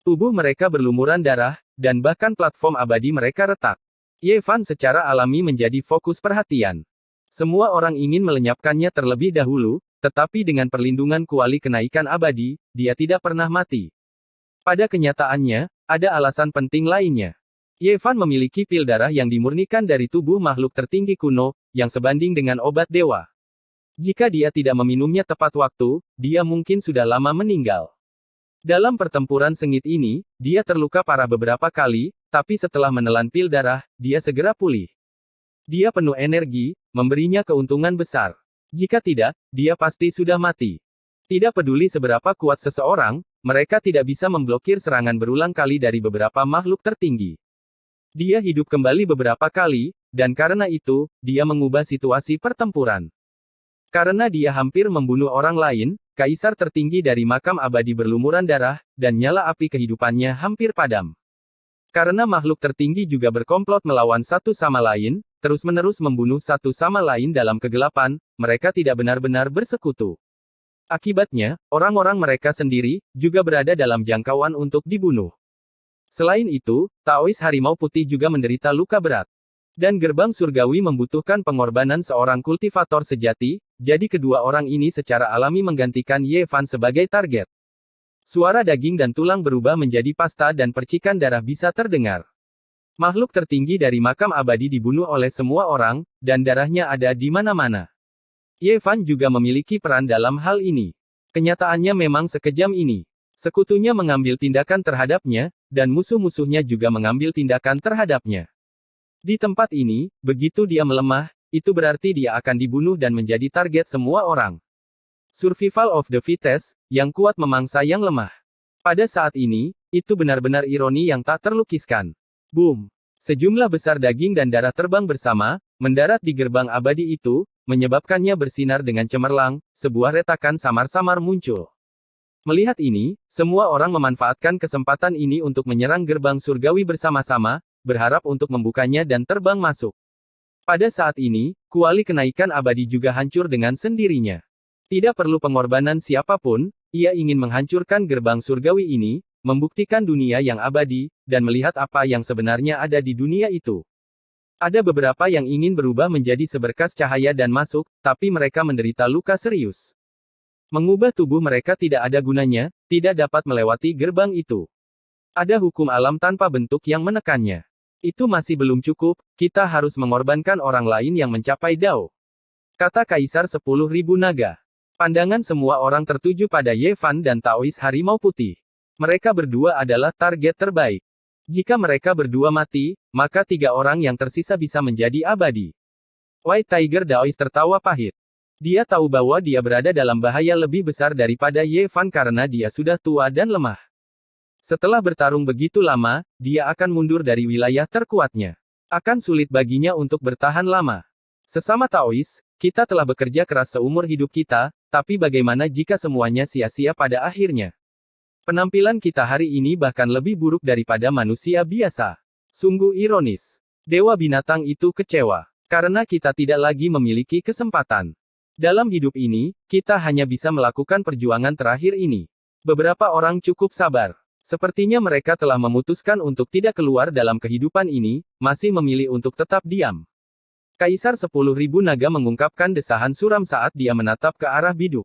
Tubuh mereka berlumuran darah, dan bahkan platform abadi mereka retak. Ye Fan secara alami menjadi fokus perhatian. Semua orang ingin melenyapkannya terlebih dahulu, tetapi dengan perlindungan kuali kenaikan abadi, dia tidak pernah mati. Pada kenyataannya, ada alasan penting lainnya. Ye Fan memiliki pil darah yang dimurnikan dari tubuh makhluk tertinggi kuno, yang sebanding dengan obat dewa. Jika dia tidak meminumnya tepat waktu, dia mungkin sudah lama meninggal. Dalam pertempuran sengit ini, dia terluka parah beberapa kali, tapi setelah menelan pil darah, dia segera pulih. Dia penuh energi, memberinya keuntungan besar. Jika tidak, dia pasti sudah mati. Tidak peduli seberapa kuat seseorang, mereka tidak bisa memblokir serangan berulang kali dari beberapa makhluk tertinggi. Dia hidup kembali beberapa kali, dan karena itu, dia mengubah situasi pertempuran. Karena dia hampir membunuh orang lain, kaisar tertinggi dari makam abadi berlumuran darah, dan nyala api kehidupannya hampir padam. Karena makhluk tertinggi juga berkomplot melawan satu sama lain, terus-menerus membunuh satu sama lain dalam kegelapan, mereka tidak benar-benar bersekutu. Akibatnya, orang-orang mereka sendiri, juga berada dalam jangkauan untuk dibunuh. Selain itu, Taois Harimau Putih juga menderita luka berat. Dan gerbang surgawi membutuhkan pengorbanan seorang kultivator sejati, jadi kedua orang ini secara alami menggantikan Ye Fan sebagai target. Suara daging dan tulang berubah menjadi pasta dan percikan darah bisa terdengar. Makhluk tertinggi dari makam abadi dibunuh oleh semua orang, dan darahnya ada di mana-mana. Ye Fan juga memiliki peran dalam hal ini. Kenyataannya memang sekejam ini. Sekutunya mengambil tindakan terhadapnya, dan musuh-musuhnya juga mengambil tindakan terhadapnya. Di tempat ini, begitu dia melemah, itu berarti dia akan dibunuh dan menjadi target semua orang. Survival of the fittest, yang kuat memangsa yang lemah. Pada saat ini, itu benar-benar ironi yang tak terlukiskan. Boom! Sejumlah besar daging dan darah terbang bersama, mendarat di gerbang abadi itu, menyebabkannya bersinar dengan cemerlang, sebuah retakan samar-samar muncul. Melihat ini, semua orang memanfaatkan kesempatan ini untuk menyerang gerbang surgawi bersama-sama, berharap untuk membukanya dan terbang masuk. Pada saat ini, kuali kenaikan abadi juga hancur dengan sendirinya. Tidak perlu pengorbanan siapapun, ia ingin menghancurkan gerbang surgawi ini, membuktikan dunia yang abadi, dan melihat apa yang sebenarnya ada di dunia itu. Ada beberapa yang ingin berubah menjadi seberkas cahaya dan masuk, tapi mereka menderita luka serius. Mengubah tubuh mereka tidak ada gunanya, tidak dapat melewati gerbang itu. Ada hukum alam tanpa bentuk yang menekannya. Itu masih belum cukup, kita harus mengorbankan orang lain yang mencapai Dao. Kata Kaisar 10.000 Naga. Pandangan semua orang tertuju pada Ye Fan dan Taois Harimau Putih. Mereka berdua adalah target terbaik. Jika mereka berdua mati, maka 3 orang yang tersisa bisa menjadi abadi. White Tiger Daois tertawa pahit. Dia tahu bahwa dia berada dalam bahaya lebih besar daripada Ye Fan karena dia sudah tua dan lemah. Setelah bertarung begitu lama, dia akan mundur dari wilayah terkuatnya. Akan sulit baginya untuk bertahan lama. Sesama Taois, kita telah bekerja keras seumur hidup kita, tapi bagaimana jika semuanya sia-sia pada akhirnya? Penampilan kita hari ini bahkan lebih buruk daripada manusia biasa. Sungguh ironis. Dewa binatang itu kecewa. Karena kita tidak lagi memiliki kesempatan. Dalam hidup ini, kita hanya bisa melakukan perjuangan terakhir ini. Beberapa orang cukup sabar. Sepertinya mereka telah memutuskan untuk tidak keluar dalam kehidupan ini, masih memilih untuk tetap diam. Kaisar 10.000 Naga mengungkapkan desahan suram saat dia menatap ke arah biduk.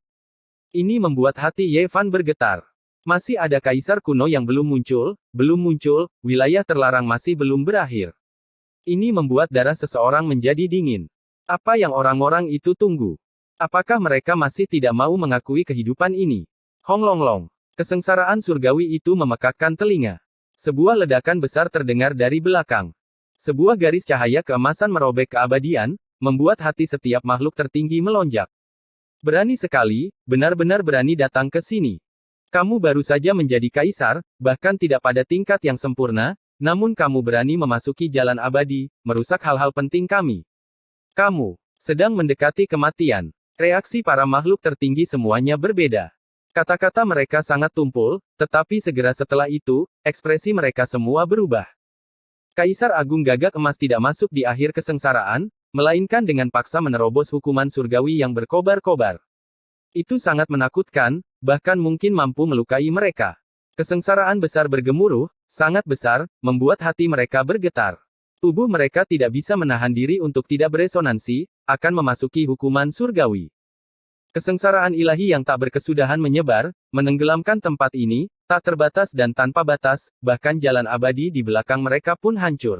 Ini membuat hati Ye Fan bergetar. Masih ada kaisar kuno yang belum muncul, wilayah terlarang masih belum berakhir. Ini membuat darah seseorang menjadi dingin. Apa yang orang-orang itu tunggu? Apakah mereka masih tidak mau mengakui kehidupan ini? Hong Long Long. Kesengsaraan surgawi itu memekakkan telinga. Sebuah ledakan besar terdengar dari belakang. Sebuah garis cahaya keemasan merobek keabadian, membuat hati setiap makhluk tertinggi melonjak. Berani sekali, benar-benar berani datang ke sini. Kamu baru saja menjadi kaisar, bahkan tidak pada tingkat yang sempurna, namun kamu berani memasuki jalan abadi, merusak hal-hal penting kami. Kamu sedang mendekati kematian. Reaksi para makhluk tertinggi semuanya berbeda. Kata-kata mereka sangat tumpul, tetapi segera setelah itu, ekspresi mereka semua berubah. Kaisar Agung Gagak Emas tidak masuk di akhir kesengsaraan, melainkan dengan paksa menerobos hukuman surgawi yang berkobar-kobar. Itu sangat menakutkan, bahkan mungkin mampu melukai mereka. Kesengsaraan besar bergemuruh, sangat besar, membuat hati mereka bergetar. Tubuh mereka tidak bisa menahan diri untuk tidak beresonansi, akan memasuki hukuman surgawi. Kesengsaraan ilahi yang tak berkesudahan menyebar, menenggelamkan tempat ini, tak terbatas dan tanpa batas, bahkan jalan abadi di belakang mereka pun hancur.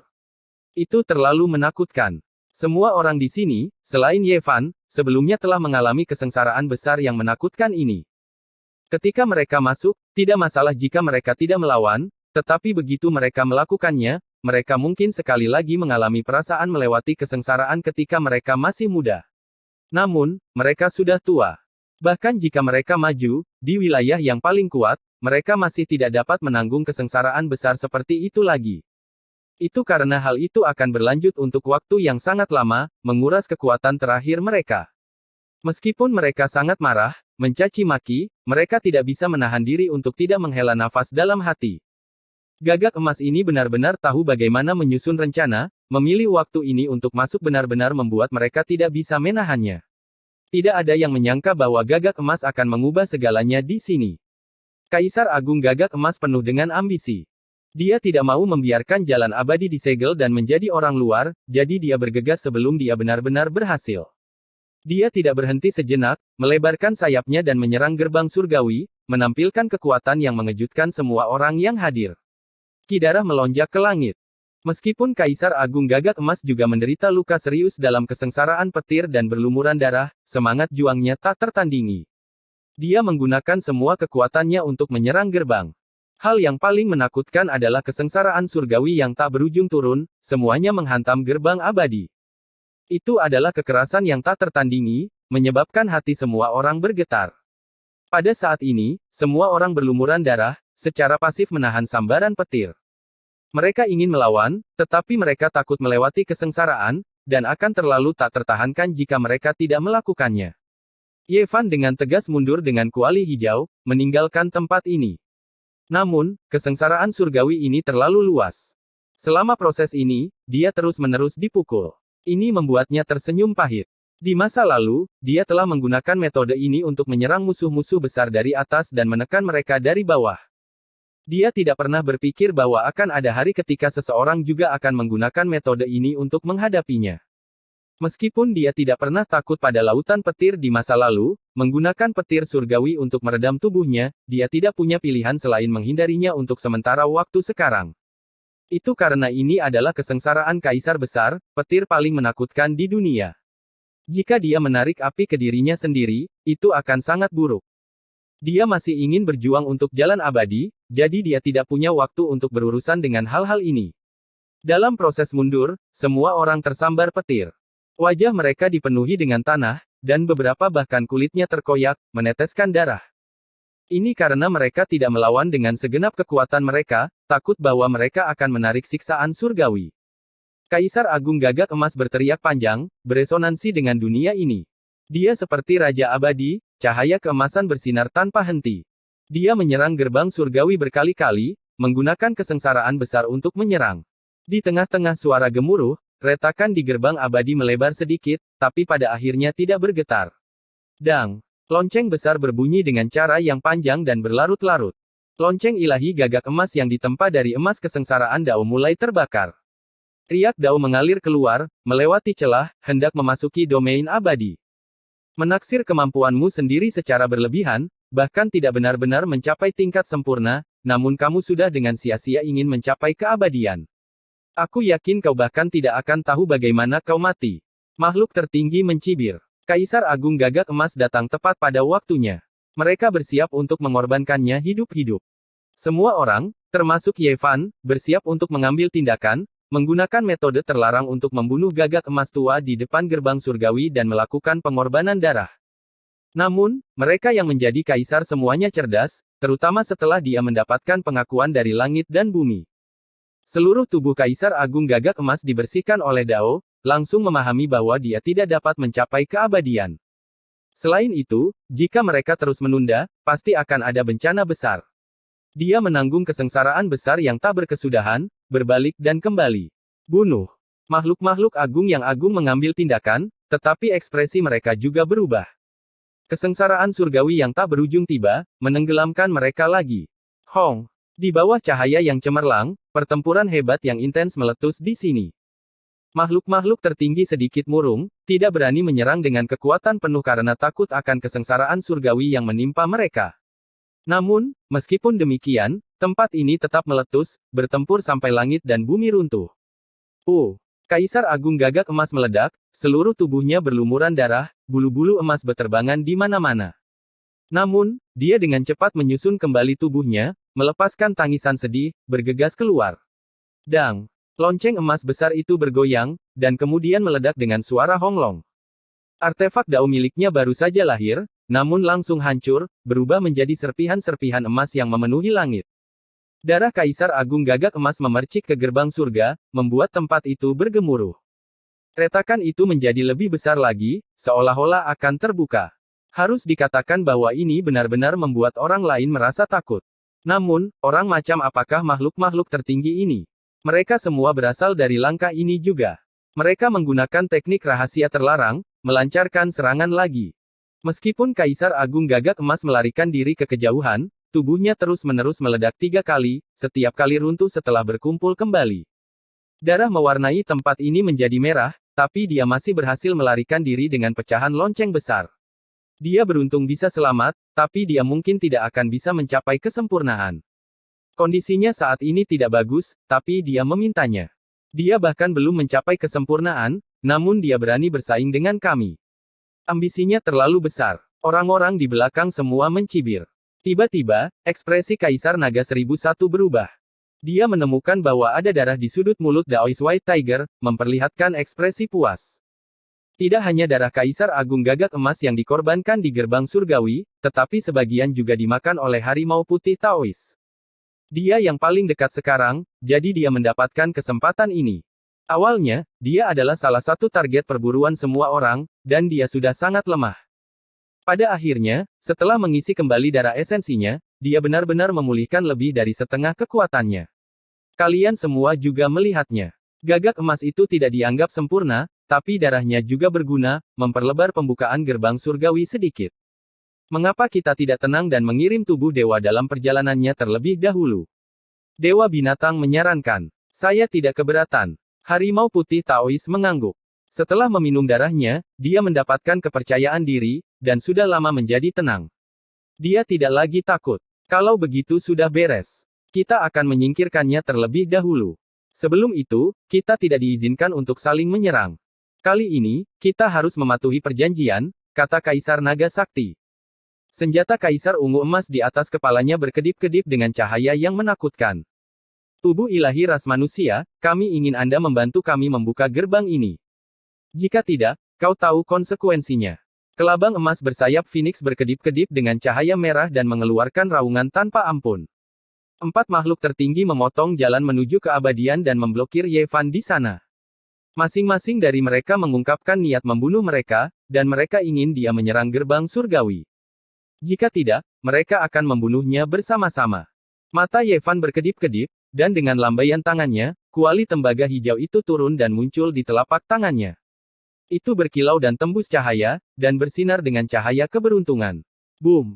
Itu terlalu menakutkan. Semua orang di sini, selain Ye Fan, sebelumnya telah mengalami kesengsaraan besar yang menakutkan ini. Ketika mereka masuk, tidak masalah jika mereka tidak melawan, tetapi begitu mereka melakukannya, mereka mungkin sekali lagi mengalami perasaan melewati kesengsaraan ketika mereka masih muda. Namun, mereka sudah tua. Bahkan jika mereka maju, di wilayah yang paling kuat, mereka masih tidak dapat menanggung kesengsaraan besar seperti itu lagi. Itu karena hal itu akan berlanjut untuk waktu yang sangat lama, menguras kekuatan terakhir mereka. Meskipun mereka sangat marah, mencaci maki, mereka tidak bisa menahan diri untuk tidak menghela nafas dalam hati. Gagak emas ini benar-benar tahu bagaimana menyusun rencana, memilih waktu ini untuk masuk benar-benar membuat mereka tidak bisa menahannya. Tidak ada yang menyangka bahwa Gagak Emas akan mengubah segalanya di sini. Kaisar Agung Gagak Emas penuh dengan ambisi. Dia tidak mau membiarkan jalan abadi disegel dan menjadi orang luar, jadi dia bergegas sebelum dia benar-benar berhasil. Dia tidak berhenti sejenak, melebarkan sayapnya dan menyerang gerbang surgawi, menampilkan kekuatan yang mengejutkan semua orang yang hadir. Ki darah melonjak ke langit. Meskipun Kaisar Agung Gagak Emas juga menderita luka serius dalam kesengsaraan petir dan berlumuran darah, semangat juangnya tak tertandingi. Dia menggunakan semua kekuatannya untuk menyerang gerbang. Hal yang paling menakutkan adalah kesengsaraan surgawi yang tak berujung turun, semuanya menghantam gerbang abadi. Itu adalah kekerasan yang tak tertandingi, menyebabkan hati semua orang bergetar. Pada saat ini, semua orang berlumuran darah, secara pasif menahan sambaran petir. Mereka ingin melawan, tetapi mereka takut melewati kesengsaraan, dan akan terlalu tak tertahankan jika mereka tidak melakukannya. Ye Fan dengan tegas mundur dengan kuali hijau, meninggalkan tempat ini. Namun, kesengsaraan surgawi ini terlalu luas. Selama proses ini, dia terus-menerus dipukul. Ini membuatnya tersenyum pahit. Di masa lalu, dia telah menggunakan metode ini untuk menyerang musuh-musuh besar dari atas dan menekan mereka dari bawah. Dia tidak pernah berpikir bahwa akan ada hari ketika seseorang juga akan menggunakan metode ini untuk menghadapinya. Meskipun dia tidak pernah takut pada lautan petir di masa lalu, menggunakan petir surgawi untuk meredam tubuhnya, dia tidak punya pilihan selain menghindarinya untuk sementara waktu sekarang. Itu karena ini adalah kesengsaraan kaisar besar, petir paling menakutkan di dunia. Jika dia menarik api ke dirinya sendiri, itu akan sangat buruk. Dia masih ingin berjuang untuk jalan abadi, jadi dia tidak punya waktu untuk berurusan dengan hal-hal ini. Dalam proses mundur, semua orang tersambar petir. Wajah mereka dipenuhi dengan tanah, dan beberapa bahkan kulitnya terkoyak, meneteskan darah. Ini karena mereka tidak melawan dengan segenap kekuatan mereka, takut bahwa mereka akan menarik siksaan surgawi. Kaisar Agung Gagak Emas berteriak panjang, beresonansi dengan dunia ini. Dia seperti Raja Abadi, cahaya keemasan bersinar tanpa henti. Dia menyerang gerbang surgawi berkali-kali, menggunakan kesengsaraan besar untuk menyerang. Di tengah-tengah suara gemuruh, retakan di gerbang abadi melebar sedikit, tapi pada akhirnya tidak bergetar. Dang! Lonceng besar berbunyi dengan cara yang panjang dan berlarut-larut. Lonceng ilahi Gagak Emas yang ditempa dari emas kesengsaraan Dao mulai terbakar. Riak Dao mengalir keluar, melewati celah, hendak memasuki domain abadi. Menaksir kemampuanmu sendiri secara berlebihan, bahkan tidak benar-benar mencapai tingkat sempurna, namun kamu sudah dengan sia-sia ingin mencapai keabadian. Aku yakin kau bahkan tidak akan tahu bagaimana kau mati. Makhluk tertinggi mencibir. Kaisar Agung Gagak Emas datang tepat pada waktunya. Mereka bersiap untuk mengorbankannya hidup-hidup. Semua orang, termasuk Ye Fan, bersiap untuk mengambil tindakan, menggunakan metode terlarang untuk membunuh Gagak Emas tua di depan gerbang surgawi dan melakukan pengorbanan darah. Namun, mereka yang menjadi kaisar semuanya cerdas, terutama setelah dia mendapatkan pengakuan dari langit dan bumi. Seluruh tubuh Kaisar Agung Gagak Emas dibersihkan oleh Dao, langsung memahami bahwa dia tidak dapat mencapai keabadian. Selain itu, jika mereka terus menunda, pasti akan ada bencana besar. Dia menanggung kesengsaraan besar yang tak berkesudahan, berbalik dan kembali. Bunuh. Makhluk-makhluk agung yang agung mengambil tindakan, tetapi ekspresi mereka juga berubah. Kesengsaraan surgawi yang tak berujung tiba, menenggelamkan mereka lagi. Hong. Di bawah cahaya yang cemerlang, pertempuran hebat yang intens meletus di sini. Makhluk-makhluk tertinggi sedikit murung, tidak berani menyerang dengan kekuatan penuh karena takut akan kesengsaraan surgawi yang menimpa mereka. Namun, meskipun demikian, tempat ini tetap meletus, bertempur sampai langit dan bumi runtuh. Kaisar Agung Gagak Emas meledak, seluruh tubuhnya berlumuran darah, bulu-bulu emas beterbangan di mana-mana. Namun, dia dengan cepat menyusun kembali tubuhnya, melepaskan tangisan sedih, bergegas keluar. Dang! Lonceng emas besar itu bergoyang, dan kemudian meledak dengan suara honglong. Artefak Dao miliknya baru saja lahir, namun langsung hancur, berubah menjadi serpihan-serpihan emas yang memenuhi langit. Darah Kaisar Agung Gagak Emas memercik ke gerbang surga, membuat tempat itu bergemuruh. Retakan itu menjadi lebih besar lagi, seolah-olah akan terbuka. Harus dikatakan bahwa ini benar-benar membuat orang lain merasa takut. Namun, orang macam apakah makhluk-makhluk tertinggi ini? Mereka semua berasal dari langkah ini juga. Mereka menggunakan teknik rahasia terlarang, melancarkan serangan lagi. Meskipun Kaisar Agung Gagak Emas melarikan diri ke kejauhan, tubuhnya terus-menerus meledak 3 kali, setiap kali runtuh setelah berkumpul kembali. Darah mewarnai tempat ini menjadi merah, tapi dia masih berhasil melarikan diri dengan pecahan lonceng besar. Dia beruntung bisa selamat, tapi dia mungkin tidak akan bisa mencapai kesempurnaan. Kondisinya saat ini tidak bagus, tapi dia memintanya. Dia bahkan belum mencapai kesempurnaan, namun dia berani bersaing dengan kami. Ambisinya terlalu besar. Orang-orang di belakang semua mencibir. Tiba-tiba, ekspresi Kaisar Naga 1001 berubah. Dia menemukan bahwa ada darah di sudut mulut Daoist White Tiger, memperlihatkan ekspresi puas. Tidak hanya darah Kaisar Agung Gagak Emas yang dikorbankan di gerbang surgawi, tetapi sebagian juga dimakan oleh harimau putih Taoist. Dia yang paling dekat sekarang, jadi dia mendapatkan kesempatan ini. Awalnya, dia adalah salah satu target perburuan semua orang, dan dia sudah sangat lemah. Pada akhirnya, setelah mengisi kembali darah esensinya, dia benar-benar memulihkan lebih dari setengah kekuatannya. Kalian semua juga melihatnya. Gagak emas itu tidak dianggap sempurna, tapi darahnya juga berguna, memperlebar pembukaan gerbang surgawi sedikit. Mengapa kita tidak tenang dan mengirim tubuh dewa dalam perjalanannya terlebih dahulu? Dewa binatang menyarankan. Saya tidak keberatan. Harimau putih Taoist mengangguk. Setelah meminum darahnya, dia mendapatkan kepercayaan diri, dan sudah lama menjadi tenang. Dia tidak lagi takut. Kalau begitu sudah beres. Kita akan menyingkirkannya terlebih dahulu. Sebelum itu, kita tidak diizinkan untuk saling menyerang. Kali ini, kita harus mematuhi perjanjian, kata Kaisar Naga Sakti. Senjata Kaisar ungu emas di atas kepalanya berkedip-kedip dengan cahaya yang menakutkan. Tubuh ilahi ras manusia, kami ingin Anda membantu kami membuka gerbang ini. Jika tidak, kau tahu konsekuensinya. Kelabang emas bersayap Phoenix berkedip-kedip dengan cahaya merah dan mengeluarkan raungan tanpa ampun. 4 makhluk tertinggi memotong jalan menuju keabadian dan memblokir Yevan di sana. Masing-masing dari mereka mengungkapkan niat membunuh mereka, dan mereka ingin dia menyerang gerbang surgawi. Jika tidak, mereka akan membunuhnya bersama-sama. Mata Yevan berkedip-kedip, dan dengan lambaian tangannya, kuali tembaga hijau itu turun dan muncul di telapak tangannya. Itu berkilau dan tembus cahaya, dan bersinar dengan cahaya keberuntungan. Boom!